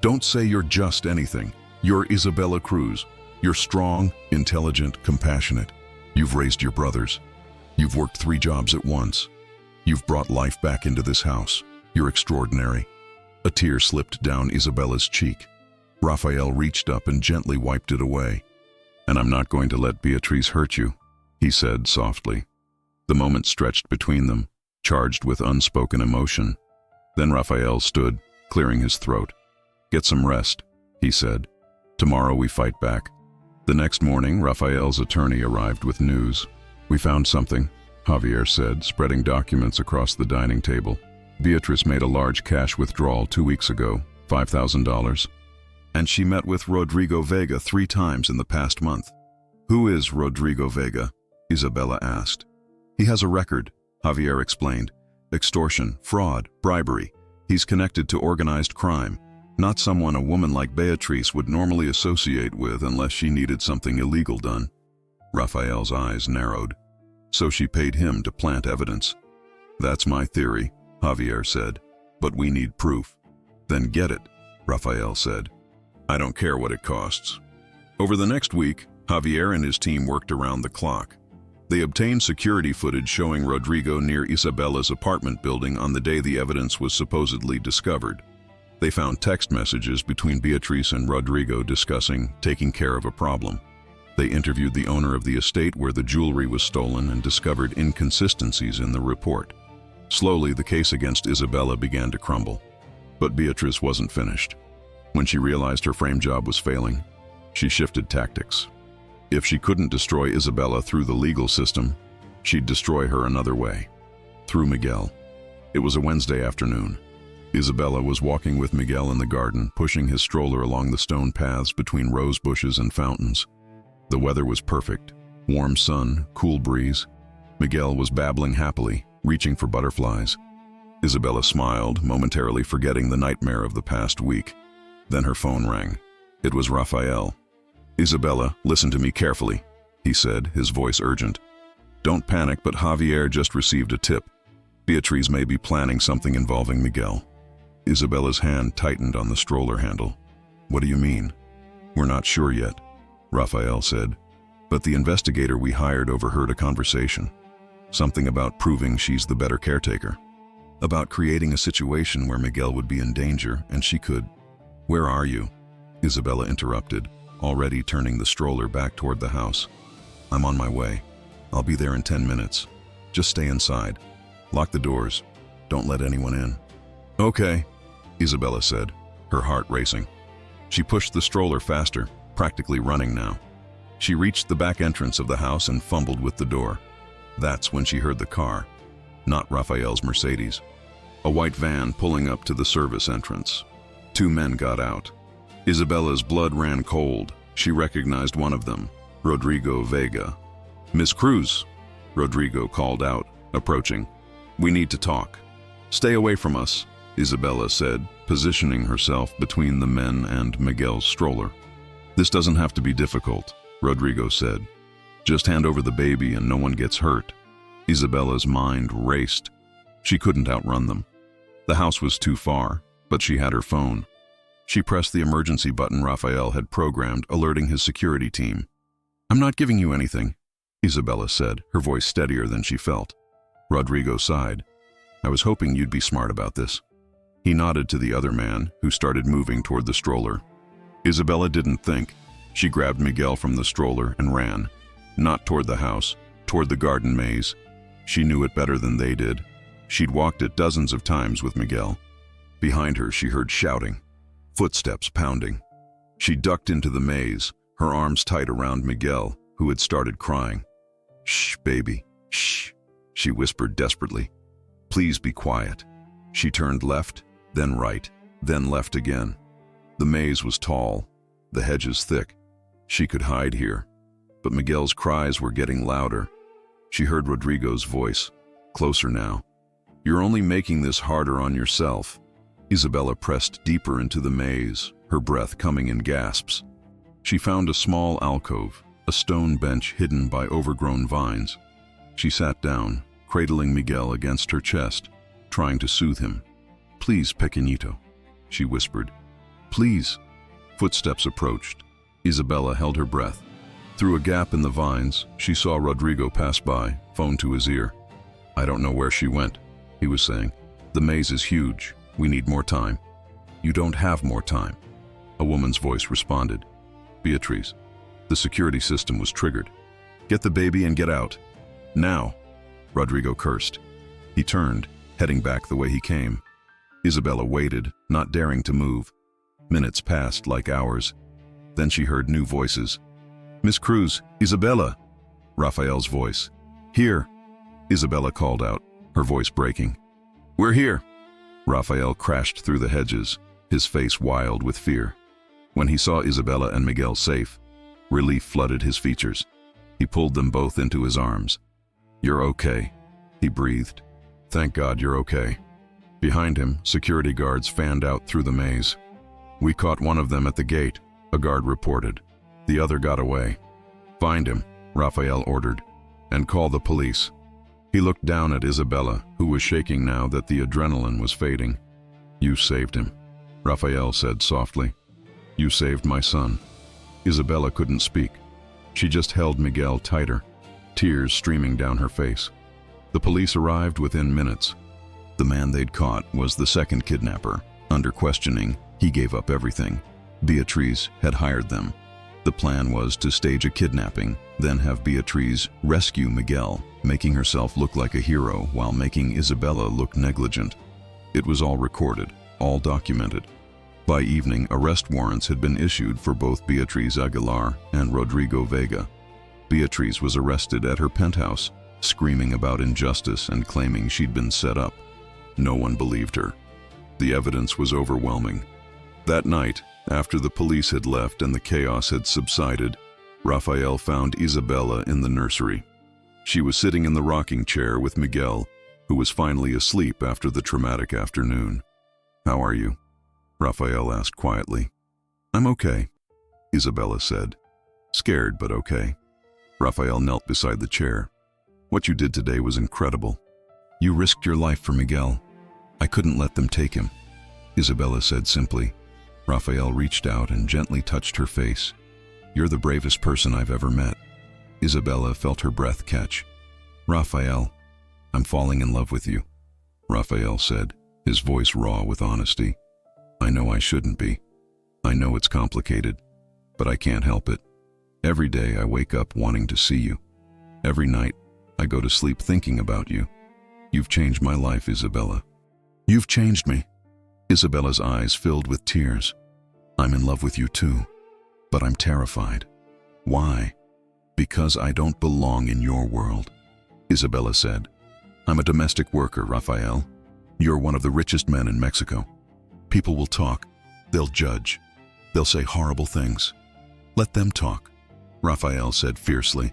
"Don't say you're just anything. You're Isabella Cruz. You're strong, intelligent, compassionate. You've raised your brothers. You've worked 3 jobs at once. You've brought life back into this house. You're extraordinary." A tear slipped down Isabella's cheek. Raphael reached up and gently wiped it away. "And I'm not going to let Beatrice hurt you," he said softly. The moment stretched between them, charged with unspoken emotion. Then Raphael stood, clearing his throat. "Get some rest," he said. "Tomorrow we fight back." The next morning, Raphael's attorney arrived with news. "We found something," Javier said, spreading documents across the dining table. "Beatrice made a large cash withdrawal 2 weeks ago, $5,000. And she met with Rodrigo Vega 3 times in the past month." "Who is Rodrigo Vega?" Isabella asked. "He has a record," Javier explained. "Extortion, fraud, bribery. He's connected to organized crime. Not someone a woman like Beatrice would normally associate with unless she needed something illegal done." Raphael's eyes narrowed. "So she paid him to plant evidence." "That's my theory," Javier said. "But we need proof." "Then get it," Raphael said. "I don't care what it costs." Over the next week, Javier and his team worked around the clock. They obtained security footage showing Rodrigo near Isabella's apartment building on the day the evidence was supposedly discovered. They found text messages between Beatrice and Rodrigo discussing taking care of a problem. They interviewed the owner of the estate where the jewelry was stolen and discovered inconsistencies in the report. Slowly, the case against Isabella began to crumble. But Beatrice wasn't finished. When she realized her frame job was failing, she shifted tactics. If she couldn't destroy Isabella through the legal system, she'd destroy her another way, through Miguel. It was a Wednesday afternoon. Isabella was walking with Miguel in the garden, pushing his stroller along the stone paths between rose bushes and fountains. The weather was perfect. Warm sun, cool breeze. Miguel was babbling happily, reaching for butterflies. Isabella smiled, momentarily forgetting the nightmare of the past week. Then her phone rang. It was Raphael. "Isabella, listen to me carefully," he said, his voice urgent. "Don't panic, but Javier just received a tip. Beatrice may be planning something involving Miguel." Isabella's hand tightened on the stroller handle. "What do you mean?" "We're not sure yet," Raphael said. "But the investigator we hired overheard a conversation. Something about proving she's the better caretaker. About creating a situation where Miguel would be in danger and she could—" "Where are you?" Isabella interrupted, already turning the stroller back toward the house. "I'm on my way. I'll be there in 10 minutes. Just stay inside. Lock the doors. Don't let anyone in." "Okay," Isabella said, her heart racing. She pushed the stroller faster, practically running now. She reached the back entrance of the house and fumbled with the door. That's when she heard the car, not Raphael's Mercedes. A white van pulling up to the service entrance. 2 men got out. Isabella's blood ran cold. She recognized one of them, Rodrigo Vega. "Miss Cruz," Rodrigo called out, approaching. "We need to talk." "Stay away from us," Isabella said, positioning herself between the men and Miguel's stroller. "This doesn't have to be difficult," Rodrigo said. "Just hand over the baby and no one gets hurt." Isabella's mind raced. She couldn't outrun them. The house was too far, but she had her phone. She pressed the emergency button Raphael had programmed, alerting his security team. "I'm not giving you anything," Isabella said, her voice steadier than she felt. Rodrigo sighed. I was hoping you'd be smart about this. He nodded to the other man, who started moving toward the stroller. Isabella didn't think. She grabbed Miguel from the stroller and ran. Not toward the house, toward the garden maze. She knew it better than they did. She'd walked it dozens of times with Miguel. Behind her, she heard shouting, footsteps pounding. She ducked into the maze, her arms tight around Miguel, who had started crying. Shh, baby, shh, she whispered desperately. Please be quiet. She turned left, then right, then left again. The maze was tall, the hedges thick. She could hide here, but Miguel's cries were getting louder. She heard Rodrigo's voice, closer now. You're only making this harder on yourself. Isabella pressed deeper into the maze, her breath coming in gasps. She found a small alcove, a stone bench hidden by overgrown vines. She sat down, cradling Miguel against her chest, trying to soothe him. Please, Pequeñito, she whispered. Please. Footsteps approached. Isabella held her breath. Through a gap in the vines, she saw Rodrigo pass by, phone to his ear. I don't know where she went, he was saying. The maze is huge. We need more time. You don't have more time. A woman's voice responded. Beatriz. The security system was triggered. Get the baby and get out. Now. Rodrigo cursed. He turned, heading back the way he came. Isabella waited, not daring to move. Minutes passed like hours. Then she heard new voices. Miss Cruz, Isabella. Raphael's voice. Here. Isabella called out, her voice breaking. We're here. Raphael crashed through the hedges, his face wild with fear. When he saw Isabella and Miguel safe, relief flooded his features. He pulled them both into his arms. You're okay, he breathed. Thank God you're okay. Behind him, security guards fanned out through the maze. We caught one of them at the gate, a guard reported. The other got away. Find him, Raphael ordered, and call the police. He looked down at Isabella, who was shaking now that the adrenaline was fading. You saved him, Raphael said softly. You saved my son. Isabella couldn't speak. She just held Miguel tighter, tears streaming down her face. The police arrived within minutes. The man they'd caught was the second kidnapper. Under questioning, he gave up everything. Beatriz had hired them. The plan was to stage a kidnapping, then have Beatriz rescue Miguel, making herself look like a hero while making Isabella look negligent. It was all recorded, all documented. By evening, arrest warrants had been issued for both Beatriz Aguilar and Rodrigo Vega. Beatriz was arrested at her penthouse, screaming about injustice and claiming she'd been set up. No one believed her. The evidence was overwhelming. That night, after the police had left and the chaos had subsided, Raphael found Isabella in the nursery. She was sitting in the rocking chair with Miguel, who was finally asleep after the traumatic afternoon. How are you? Raphael asked quietly. I'm okay, Isabella said. Scared, but okay. Raphael knelt beside the chair. What you did today was incredible. You risked your life for Miguel. I couldn't let them take him, Isabella said simply. Raphael reached out and gently touched her face. You're the bravest person I've ever met. Isabella felt her breath catch. Raphael, I'm falling in love with you, Raphael said, his voice raw with honesty. I know I shouldn't be. I know it's complicated, but I can't help it. Every day I wake up wanting to see you. Every night I go to sleep thinking about you. You've changed my life, Isabella. You've changed me. Isabella's eyes filled with tears. I'm in love with you too, but I'm terrified. Why? Because I don't belong in your world, Isabella said. I'm a domestic worker, Raphael. You're one of the richest men in Mexico. People will talk. They'll judge. They'll say horrible things. Let them talk, Raphael said fiercely.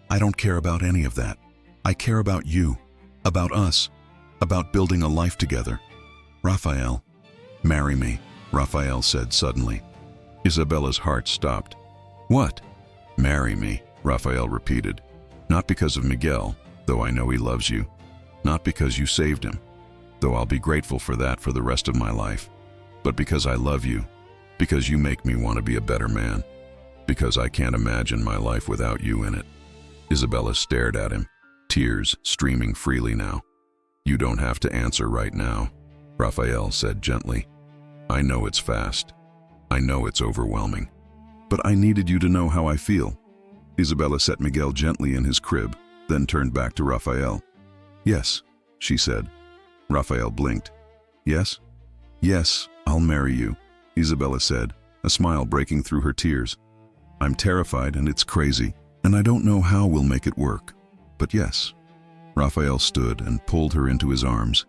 I don't care about any of that. I care about you, about us, about building a life together. Raphael, marry me, Raphael said suddenly. Isabella's heart stopped. What? Marry me, Raphael repeated. Not because of Miguel, though I know he loves you. Not because you saved him, though I'll be grateful for that for the rest of my life. But because I love you, because you make me want to be a better man, because I can't imagine my life without you in it. Isabella stared at him, tears streaming freely now. You don't have to answer right now, Raphael said gently. I know it's fast. I know it's overwhelming. But I needed you to know how I feel. Isabella set Miguel gently in his crib, then turned back to Raphael. Yes, she said. Raphael blinked. Yes? Yes, I'll marry you, Isabella said, a smile breaking through her tears. I'm terrified and it's crazy, and I don't know how we'll make it work. But yes. Raphael stood and pulled her into his arms,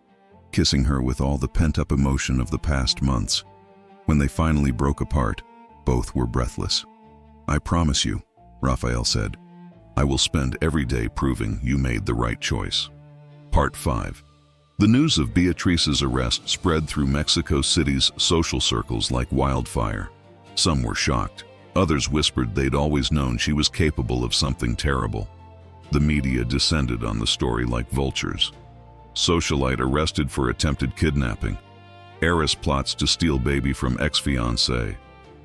kissing her with all the pent-up emotion of the past months. When they finally broke apart, both were breathless. I promise you, Raphael said, I will spend every day proving you made the right choice. Part 5. The news of Beatrice's arrest spread through Mexico City's social circles like wildfire. Some were shocked. Others whispered they'd always known she was capable of something terrible. The media descended on the story like vultures. Socialite arrested for attempted kidnapping. Heiress plots to steal baby from ex-fiancé.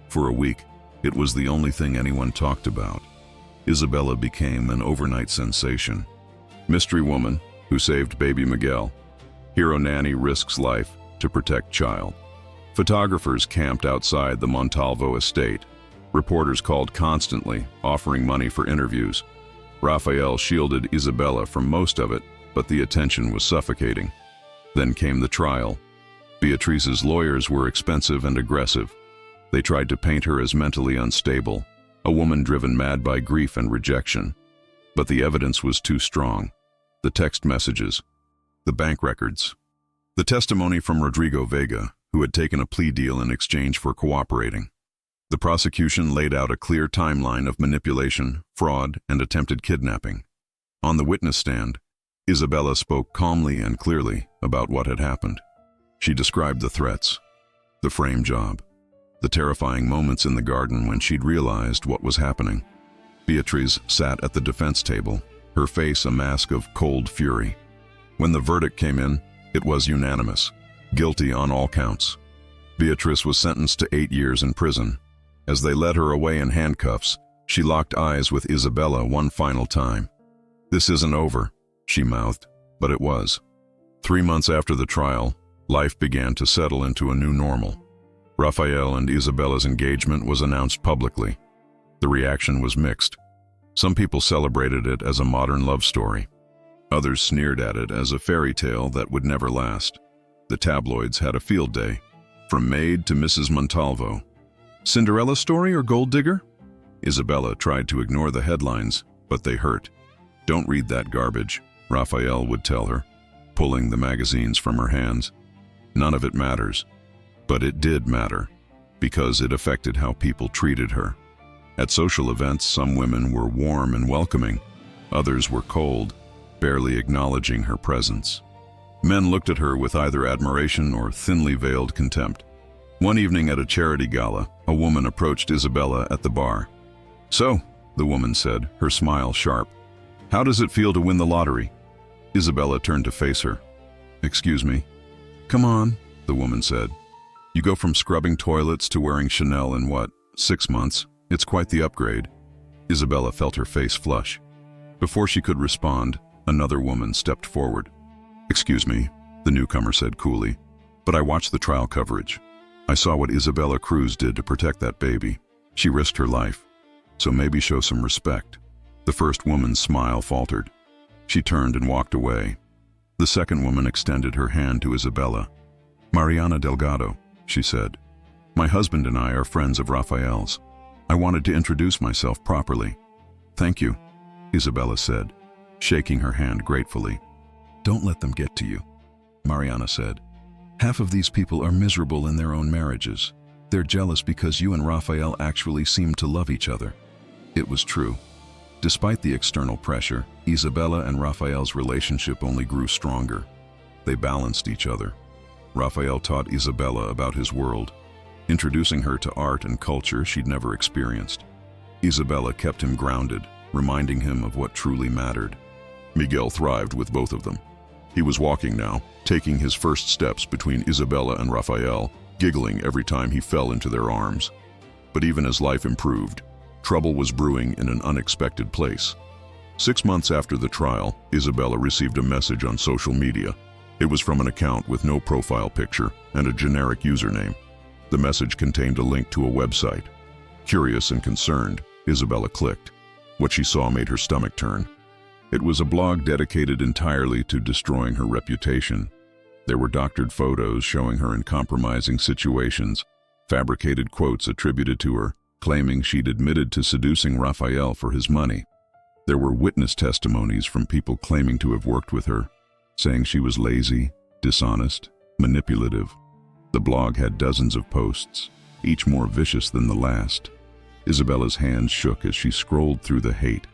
For a week, it was the only thing anyone talked about. Isabella became an overnight sensation. Mystery woman who saved baby Miguel. Hero nanny risks life to protect child. Photographers camped outside the Montalvo estate. Reporters called constantly, offering money for interviews. Raphael shielded Isabella from most of it, but the attention was suffocating. Then came the trial. Beatrice's lawyers were expensive and aggressive. They tried to paint her as mentally unstable, a woman driven mad by grief and rejection. But the evidence was too strong. The text messages, the bank records, the testimony from Rodrigo Vega, who had taken a plea deal in exchange for cooperating. The prosecution laid out a clear timeline of manipulation, fraud, and attempted kidnapping. On the witness stand, Isabella spoke calmly and clearly about what had happened. She described the threats, the frame job, the terrifying moments in the garden when she'd realized what was happening. Beatrice sat at the defense table, her face a mask of cold fury. When the verdict came in, it was unanimous, guilty on all counts. Beatrice was sentenced to 8 years in prison. As they led her away in handcuffs, she locked eyes with Isabella one final time. This isn't over, she mouthed, but it was. 3 months after the trial, life began to settle into a new normal. Raphael and Isabella's engagement was announced publicly. The reaction was mixed. Some people celebrated it as a modern love story. Others sneered at it as a fairy tale that would never last. The tabloids had a field day, from maid to Mrs. Montalvo. Cinderella story or gold digger? Isabella tried to ignore the headlines, but they hurt. Don't read that garbage, Raphael would tell her, pulling the magazines from her hands. None of it matters. But it did matter, because it affected how people treated her. At social events, some women were warm and welcoming. Others were cold, barely acknowledging her presence. Men looked at her with either admiration or thinly veiled contempt. One evening at a charity gala, a woman approached Isabella at the bar. So, the woman said, her smile sharp, how does it feel to win the lottery? Isabella turned to face her. Excuse me. Come on, the woman said. You go from scrubbing toilets to wearing Chanel in what, 6 months? It's quite the upgrade. Isabella felt her face flush. Before she could respond, another woman stepped forward. Excuse me, the newcomer said coolly, but I watched the trial coverage. I saw what Isabella Cruz did to protect that baby. She risked her life, so maybe show some respect. The first woman's smile faltered. She turned and walked away. The second woman extended her hand to Isabella. Mariana Delgado, she said. My husband and I are friends of Raphael's. I wanted to introduce myself properly. Thank you, Isabella said, shaking her hand gratefully. Don't let them get to you, Mariana said. Half of these people are miserable in their own marriages. They're jealous because you and Raphael actually seem to love each other. It was true. Despite the external pressure, Isabella and Raphael's relationship only grew stronger. They balanced each other. Raphael taught Isabella about his world, introducing her to art and culture she'd never experienced. Isabella kept him grounded, reminding him of what truly mattered. Miguel thrived with both of them. He was walking now, taking his first steps between Isabella and Raphael, giggling every time he fell into their arms. But even as life improved, trouble was brewing in an unexpected place. 6 months after the trial, Isabella received a message on social media. It was from an account with no profile picture and a generic username. The message contained a link to a website. Curious and concerned, Isabella clicked. What she saw made her stomach turn. It was a blog dedicated entirely to destroying her reputation. There were doctored photos showing her in compromising situations, fabricated quotes attributed to her, claiming she'd admitted to seducing Raphael for his money. There were witness testimonies from people claiming to have worked with her, saying she was lazy, dishonest, manipulative. The blog had dozens of posts, each more vicious than the last. Isabella's hands shook as she scrolled through the hate.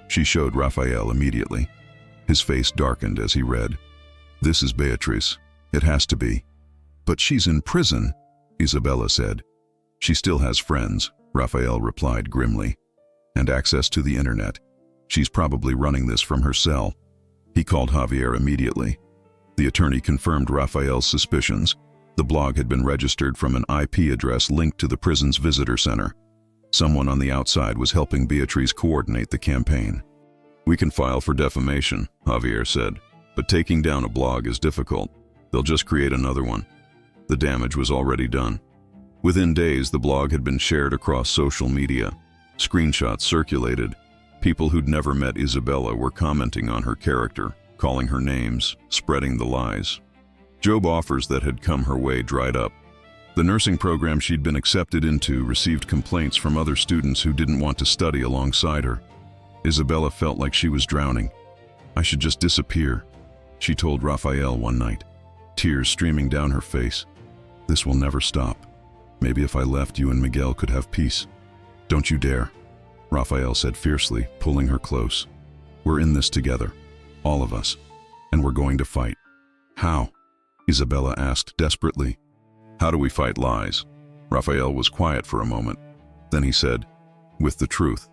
She showed Raphael immediately. His face darkened as he read, "This is Beatrice. It has to be." "But she's in prison," Isabella said. "She still has friends," Raphael replied grimly, "and access to the internet. She's probably running this from her cell." He called Javier immediately. The attorney confirmed Raphael's suspicions. The blog had been registered from an IP address linked to the prison's visitor center. Someone on the outside was helping Beatrice coordinate the campaign. "We can file for defamation," Javier said, "but taking down a blog is difficult. They'll just create another one." The damage was already done. Within days, the blog had been shared across social media. Screenshots circulated. People who'd never met Isabella were commenting on her character, calling her names, spreading the lies. Job offers that had come her way dried up. The nursing program she'd been accepted into received complaints from other students who didn't want to study alongside her. Isabella felt like she was drowning. "I should just disappear," she told Raphael one night, tears streaming down her face. "This will never stop. Maybe if I left, you and Miguel could have peace." "Don't you dare," Raphael said fiercely, pulling her close. "We're in this together, all of us, and we're going to fight." "How?" Isabella asked desperately. "How do we fight lies?" Raphael was quiet for a moment. Then he said, "With the truth."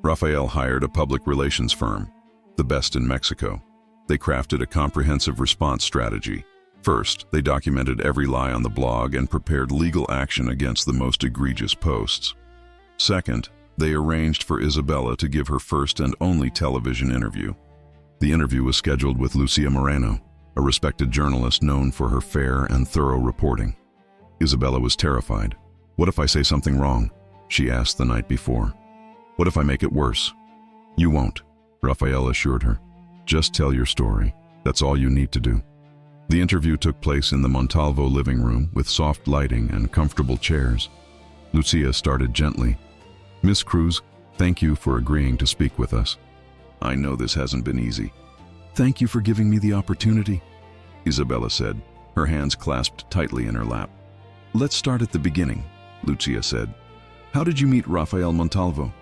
Raphael hired a public relations firm, the best in Mexico. They crafted a comprehensive response strategy. First, they documented every lie on the blog and prepared legal action against the most egregious posts. Second, they arranged for Isabella to give her first and only television interview. The interview was scheduled with Lucia Moreno, a respected journalist known for her fair and thorough reporting. Isabella was terrified. "What if I say something wrong?" she asked the night before. "What if I make it worse?" "You won't," Raphael assured her. "Just tell your story. That's all you need to do." The interview took place in the Montalvo living room with soft lighting and comfortable chairs. Lucia started gently. "Miss Cruz, thank you for agreeing to speak with us. I know this hasn't been easy." "Thank you for giving me the opportunity," Isabella said, her hands clasped tightly in her lap. "Let's start at the beginning," Lucia said. "How did you meet Rafael Montalvo?"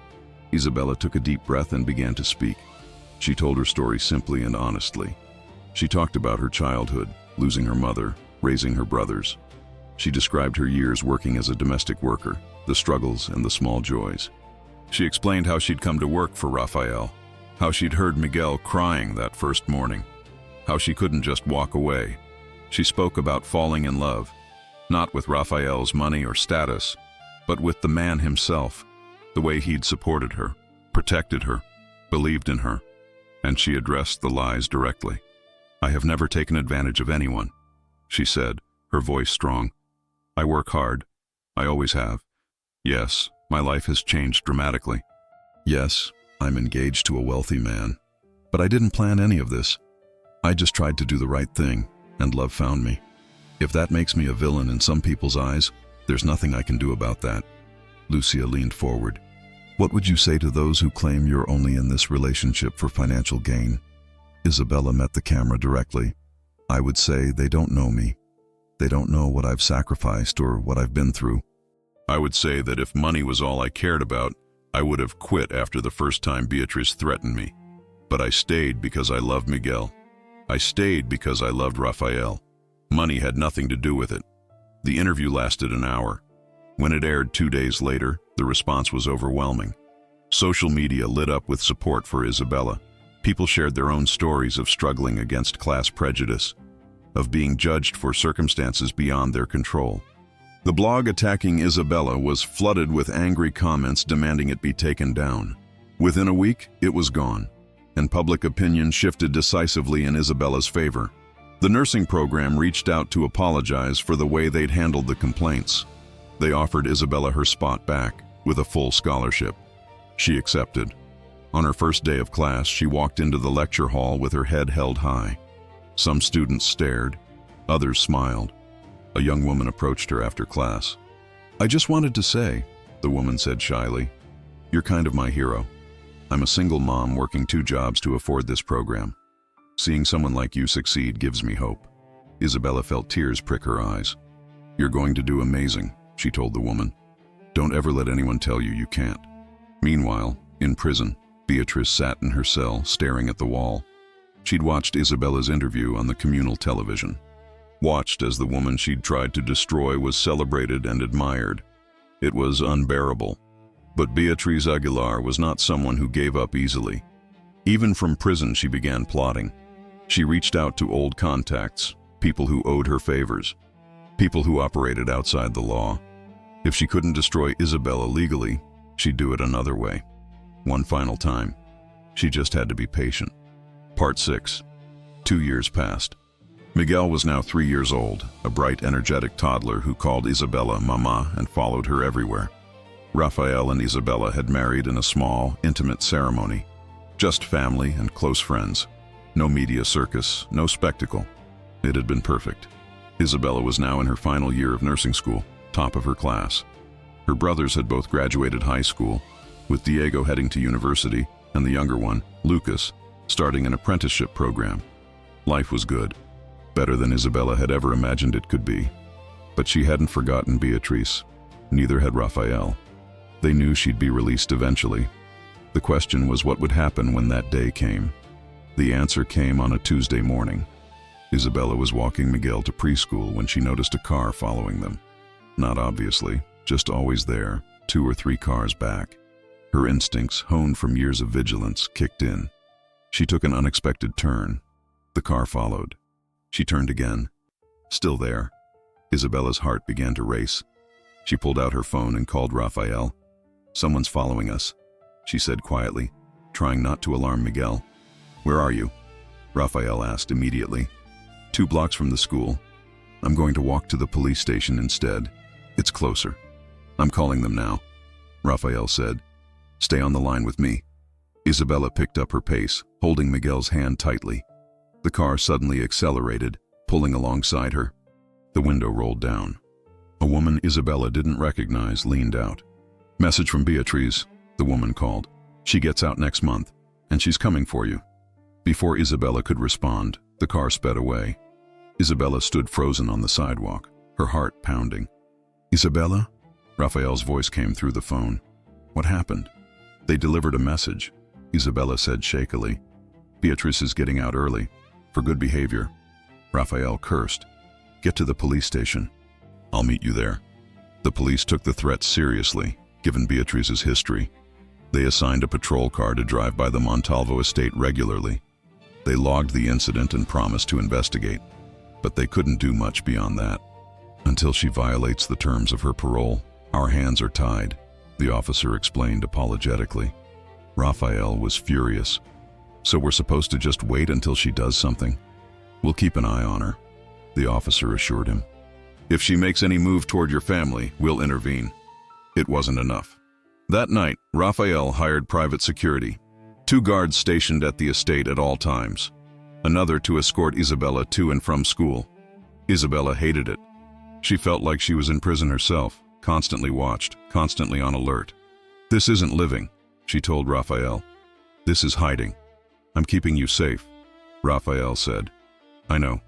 Isabella took a deep breath and began to speak. She told her story simply and honestly. She talked about her childhood, losing her mother, raising her brothers. She described her years working as a domestic worker, the struggles and the small joys. She explained how she'd come to work for Rafael, how she'd heard Miguel crying that first morning, how she couldn't just walk away. She spoke about falling in love, not with Rafael's money or status, but with the man himself, the way he'd supported her, protected her, believed in her, and she addressed the lies directly. "I have never taken advantage of anyone," she said, her voice strong. "I work hard. I always have. Yes, my life has changed dramatically. Yes, I'm engaged to a wealthy man. But I didn't plan any of this. I just tried to do the right thing, and love found me. If that makes me a villain in some people's eyes, there's nothing I can do about that." Lucia leaned forward. "What would you say to those who claim you're only in this relationship for financial gain?" Isabella met the camera directly. "I would say they don't know me. They don't know what I've sacrificed or what I've been through. I would say that if money was all I cared about, I would have quit after the first time Beatrice threatened me. But I stayed because I loved Miguel. I stayed because I loved Rafael. Money had nothing to do with it." The interview lasted an hour. When it aired 2 days later, the response was overwhelming. Social media lit up with support for Isabella. People shared their own stories of struggling against class prejudice, of being judged for circumstances beyond their control. The blog attacking Isabella was flooded with angry comments demanding it be taken down. Within a week, it was gone. and public opinion shifted decisively in Isabella's favor. The nursing program reached out to apologize for the way they'd handled the complaints. They offered Isabella her spot back, with a full scholarship. She accepted. On her first day of class, she walked into the lecture hall with her head held high. Some students stared, others smiled. A young woman approached her after class. "I just wanted to say," the woman said shyly, "you're kind of my hero. I'm a single mom working 2 jobs to afford this program. Seeing someone like you succeed gives me hope." Isabella felt tears prick her eyes. "You're going to do amazing," she told the woman. "Don't ever let anyone tell you you can't." Meanwhile, in prison, Beatrice sat in her cell, staring at the wall. She'd watched Isabella's interview on the communal television. Watched as the woman she'd tried to destroy was celebrated and admired. It was unbearable. But Beatriz Aguilar was not someone who gave up easily. Even from prison, she began plotting. She reached out to old contacts, people who owed her favors, people who operated outside the law. If she couldn't destroy Isabella legally, she'd do it another way. One final time. She just had to be patient. Part 6. 2 years passed. Miguel was now 3 years old, a bright, energetic toddler who called Isabella Mama and followed her everywhere. Rafael and Isabella had married in a small, intimate ceremony. Just family and close friends. No media circus, no spectacle. It had been perfect. Isabella was now in her final year of nursing school, top of her class. Her brothers had both graduated high school, with Diego heading to university and the younger one, Lucas, starting an apprenticeship program. Life was good. Better than Isabella had ever imagined it could be. But she hadn't forgotten Beatrice. Neither had Rafael. They knew she'd be released eventually. The question was what would happen when that day came. The answer came on a Tuesday morning. Isabella was walking Miguel to preschool when she noticed a car following them. Not obviously, just always there, 2 or 3 cars back. Her instincts, honed from years of vigilance, kicked in. She took an unexpected turn. The car followed. She turned again. Still there. Isabella's heart began to race. She pulled out her phone and called Rafael. "Someone's following us," she said quietly, trying not to alarm Miguel. "Where are you?" Rafael asked immediately. 2 blocks from the school. "I'm going to walk to the police station instead. It's closer." "I'm calling them now," Rafael said. "Stay on the line with me." Isabella picked up her pace, holding Miguel's hand tightly. The car suddenly accelerated, pulling alongside her. The window rolled down. A woman Isabella didn't recognize leaned out. "Message from Beatriz," the woman called. "She gets out next month, and she's coming for you." Before Isabella could respond, the car sped away. Isabella stood frozen on the sidewalk, her heart pounding. "Isabella?" Rafael's voice came through the phone. "What happened?" "They delivered a message," Isabella said shakily. "Beatrice is getting out early, for good behavior." Rafael cursed. "Get to the police station. I'll meet you there." The police took the threat seriously, given Beatrice's history. They assigned a patrol car to drive by the Montalvo estate regularly. They logged the incident and promised to investigate, but they couldn't do much beyond that. "Until she violates the terms of her parole, our hands are tied," the officer explained apologetically. Rafael was furious. "So we're supposed to just wait until she does something?" "We'll keep an eye on her," the officer assured him. "If she makes any move toward your family, we'll intervene." It wasn't enough. That night, Rafael hired private security. 2 guards stationed at the estate at all times. Another to escort Isabella to and from school. Isabella hated it. She felt like she was in prison herself, constantly watched, constantly on alert. "This isn't living," she told Rafael. "This is hiding. I'm keeping you safe," Rafael said. "I know,"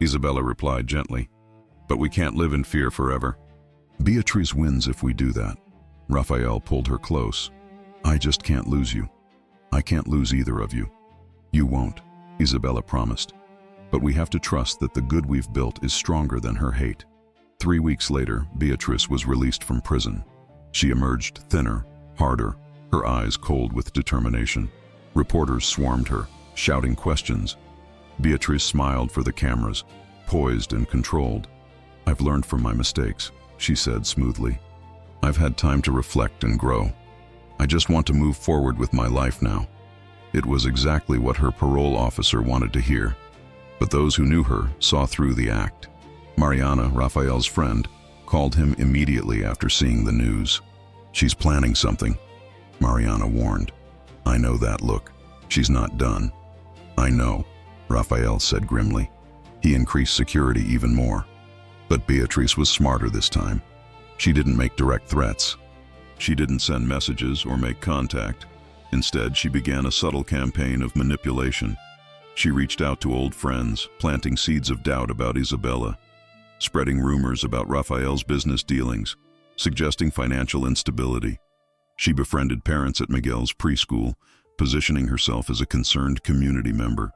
Isabella replied gently. "But we can't live in fear forever." "Beatrice wins if we do that." Rafael pulled her close. "I just can't lose you. I can't lose either of you." "You won't," Isabella promised. "But we have to trust that the good we've built is stronger than her hate." 3 weeks later, Beatrice was released from prison. She emerged thinner, harder, her eyes cold with determination. Reporters swarmed her, shouting questions. Beatrice smiled for the cameras, poised and controlled. "I've learned from my mistakes," she said smoothly. "I've had time to reflect and grow. I just want to move forward with my life now." It was exactly what her parole officer wanted to hear. But those who knew her saw through the act. Mariana, Rafael's friend, called him immediately after seeing the news. "She's planning something," Mariana warned. "I know that look. She's not done." "I know," Rafael said grimly. He increased security even more. But Beatrice was smarter this time. She didn't make direct threats. She didn't send messages or make contact. Instead, she began a subtle campaign of manipulation. She reached out to old friends, planting seeds of doubt about Isabella, spreading rumors about Rafael's business dealings, suggesting financial instability. She befriended parents at Miguel's preschool, positioning herself as a concerned community member.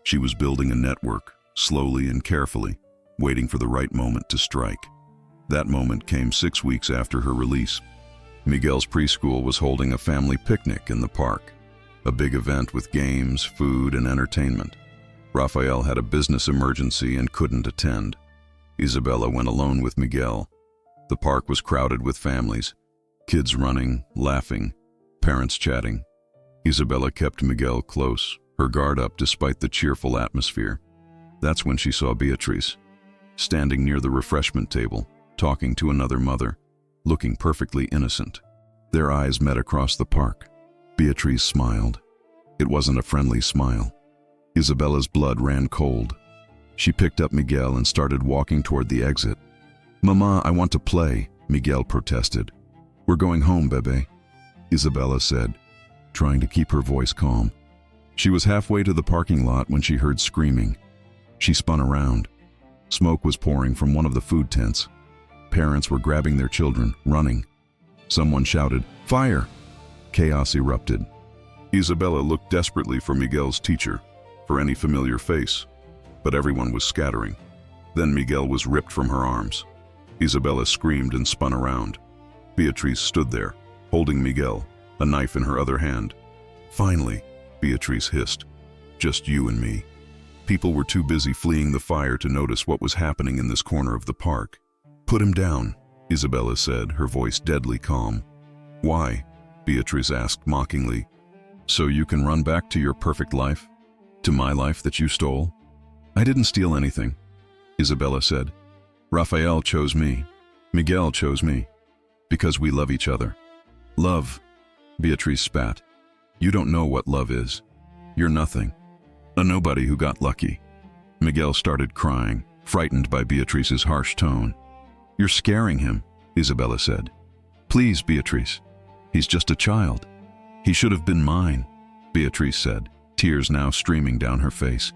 She was building a network, slowly and carefully, waiting for the right moment to strike. That moment came 6 weeks after her release. Miguel's preschool was holding a family picnic in the park, a big event with games, food, and entertainment. Rafael had a business emergency and couldn't attend. Isabella went alone with Miguel. The park was crowded with families, kids running, laughing, parents chatting. Isabella kept Miguel close, her guard up despite the cheerful atmosphere. That's when she saw Beatrice, standing near the refreshment table, talking to another mother, looking perfectly innocent. Their eyes met across the park. Beatrice smiled. It wasn't a friendly smile. Isabella's blood ran cold. She picked up Miguel and started walking toward the exit. "Mama, I want to play," Miguel protested. "We're going home, bebe," Isabella said, trying to keep her voice calm. She was halfway to the parking lot when she heard screaming. She spun around. Smoke was pouring from one of the food tents. Parents were grabbing their children, running. Someone shouted, "Fire!" Chaos erupted. Isabella looked desperately for Miguel's teacher, for any familiar face, but everyone was scattering. Then Miguel was ripped from her arms. Isabella screamed and spun around. Beatrice stood there, holding Miguel, a knife in her other hand. "Finally," Beatrice hissed. "Just you and me." People were too busy fleeing the fire to notice what was happening in this corner of the park. "Put him down," Isabella said, her voice deadly calm. "Why?" Beatrice asked mockingly. "So you can run back to your perfect life? To my life that you stole?" "I didn't steal anything," Isabella said. "Rafael chose me. Miguel chose me. Because we love each other." "Love," Beatrice spat. "You don't know what love is. You're nothing. A nobody who got lucky." Miguel started crying, frightened by Beatrice's harsh tone. "You're scaring him," Isabella said. "Please, Beatrice. He's just a child. He should have been mine," Beatrice said, tears now streaming down her face.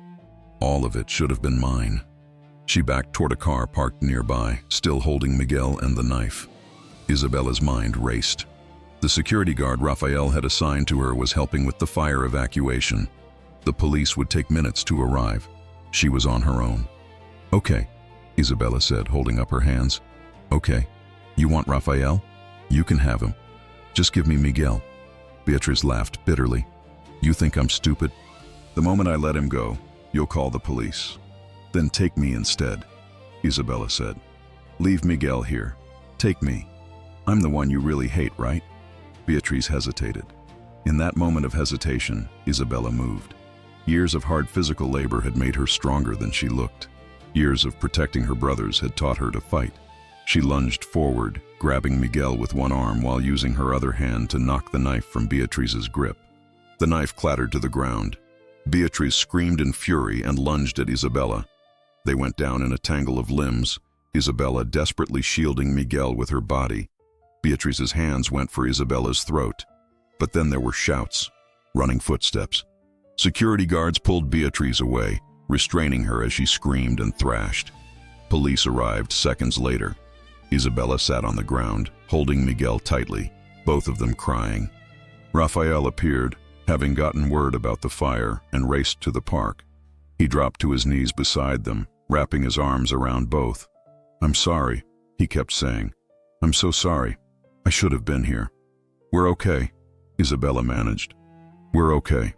"All of it should have been mine." She backed toward a car parked nearby, still holding Miguel and the knife. Isabella's mind raced. The security guard Rafael had assigned to her was helping with the fire evacuation. The police would take minutes to arrive. She was on her own. "Okay," Isabella said, holding up her hands. "Okay. You want Rafael? You can have him. Just give me Miguel." Beatrice laughed bitterly. "You think I'm stupid? The moment I let him go, you'll call the police. Then take me instead," Isabella said. "Leave Miguel here. Take me. I'm the one you really hate, right?" Beatrice hesitated. In that moment of hesitation, Isabella moved. Years of hard physical labor had made her stronger than she looked. Years of protecting her brothers had taught her to fight. She lunged forward, grabbing Miguel with one arm while using her other hand to knock the knife from Beatrice's grip. The knife clattered to the ground. Beatrice screamed in fury and lunged at Isabella. They went down in a tangle of limbs, Isabella desperately shielding Miguel with her body. Beatrice's hands went for Isabella's throat. But then there were shouts, running footsteps. Security guards pulled Beatrice away, restraining her as she screamed and thrashed. Police arrived seconds later. Isabella sat on the ground, holding Miguel tightly, both of them crying. Rafael appeared, having gotten word about the fire, and raced to the park. He dropped to his knees beside them, wrapping his arms around both. "I'm sorry," he kept saying. "I'm so sorry. I should have been here." "We're okay," Isabella managed. "We're okay."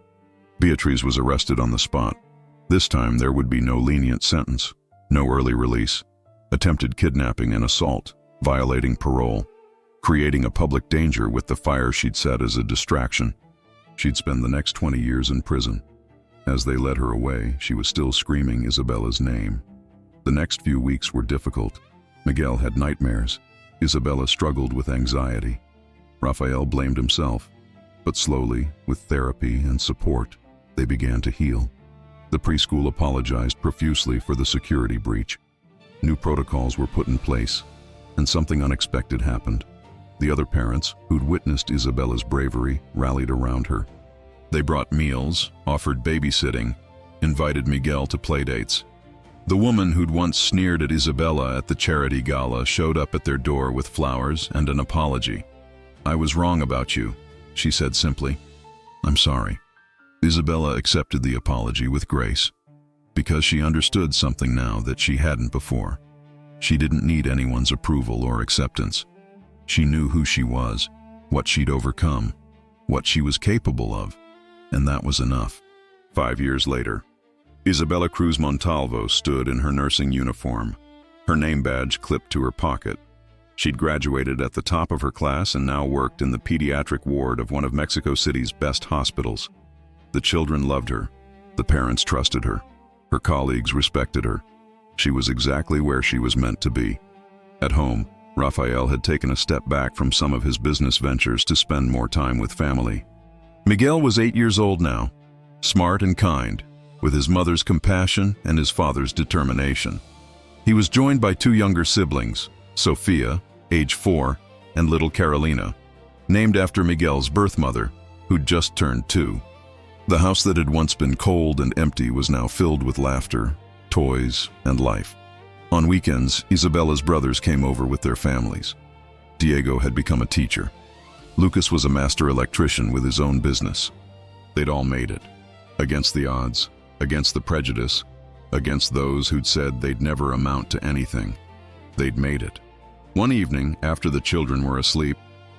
Beatrice was arrested on the spot. This time there would be no lenient sentence, no early release. Attempted kidnapping and assault, violating parole, creating a public danger with the fire she'd set as a distraction. She'd spend the next 20 years in prison. As they led her away, she was still screaming Isabella's name. The next few weeks were difficult. Miguel had nightmares. Isabella struggled with anxiety. Rafael blamed himself. But slowly, with therapy and support, they began to heal. The preschool apologized profusely for the security breach. New protocols were put in place, and something unexpected happened. The other parents, who'd witnessed Isabella's bravery, rallied around her. They brought meals, offered babysitting, invited Miguel to playdates. The woman who'd once sneered at Isabella at the charity gala showed up at their door with flowers and an apology. "I was wrong about you," she said simply. "I'm sorry." Isabella accepted the apology with grace, because she understood something now that she hadn't before. She didn't need anyone's approval or acceptance. She knew who she was, what she'd overcome, what she was capable of, and that was enough. 5 years later, Isabella Cruz Montalvo stood in her nursing uniform, her name badge clipped to her pocket. She'd graduated at the top of her class and now worked in the pediatric ward of one of Mexico City's best hospitals. The children loved her. The parents trusted her. Her colleagues respected her. She was exactly where she was meant to be. At home, Rafael had taken a step back from some of his business ventures to spend more time with family. Miguel was 8 years old now, smart and kind, with his mother's compassion and his father's determination. He was joined by 2 younger siblings, Sofia, age 4, and little Carolina, named after Miguel's birth mother, who'd just turned 2. The house that had once been cold and empty was now filled with laughter, toys, and life. On weekends, Isabella's brothers came over with their families. Diego had become a teacher. Lucas was a master electrician with his own business. They'd all made it. Against the odds, against the prejudice, against those who'd said they'd never amount to anything. They'd made it. One evening, after the children were asleep,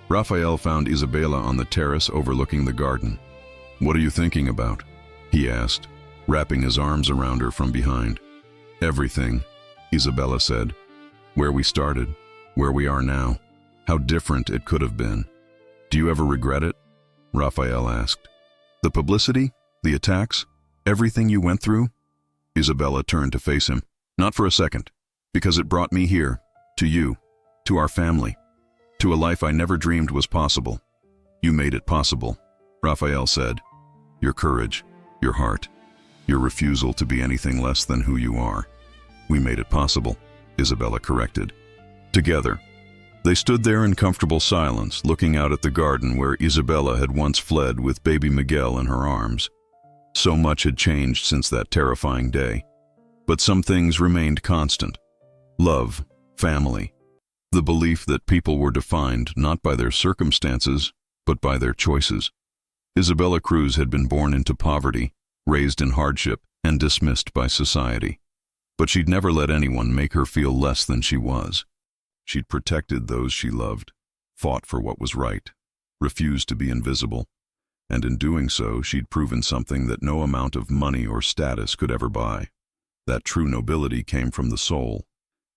Rafael found Isabella on the terrace overlooking the garden. "What are you thinking about?" he asked, wrapping his arms around her from behind. "Everything," Isabella said. "Where we started, where we are now, how different it could have been." "Do you ever regret it?" Rafael asked. "The publicity, the attacks, everything you went through?" Isabella turned to face him. "Not for a second, because it brought me here, to you, to our family, to a life I never dreamed was possible." "You made it possible," Rafael said. "Your courage, your heart, your refusal to be anything less than who you are." "We made it possible," Isabella corrected. Together, they stood there in comfortable silence, looking out at the garden where Isabella had once fled with baby Miguel in her arms. So much had changed since that terrifying day, but some things remained constant. Love, family, the belief that people were defined not by their circumstances, but by their choices. Isabella Cruz had been born into poverty, raised in hardship, and dismissed by society. But she'd never let anyone make her feel less than she was. She'd protected those she loved, fought for what was right, refused to be invisible, and in doing so she'd proven something that no amount of money or status could ever buy. That true nobility came from the soul,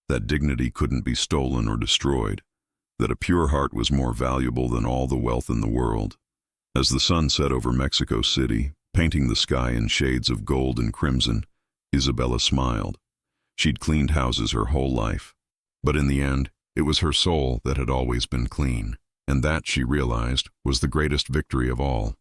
that dignity couldn't be stolen or destroyed, that a pure heart was more valuable than all the wealth in the world. As the sun set over Mexico City, painting the sky in shades of gold and crimson, Isabella smiled. She'd cleaned houses her whole life, but in the end, it was her soul that had always been clean, and that, she realized, was the greatest victory of all.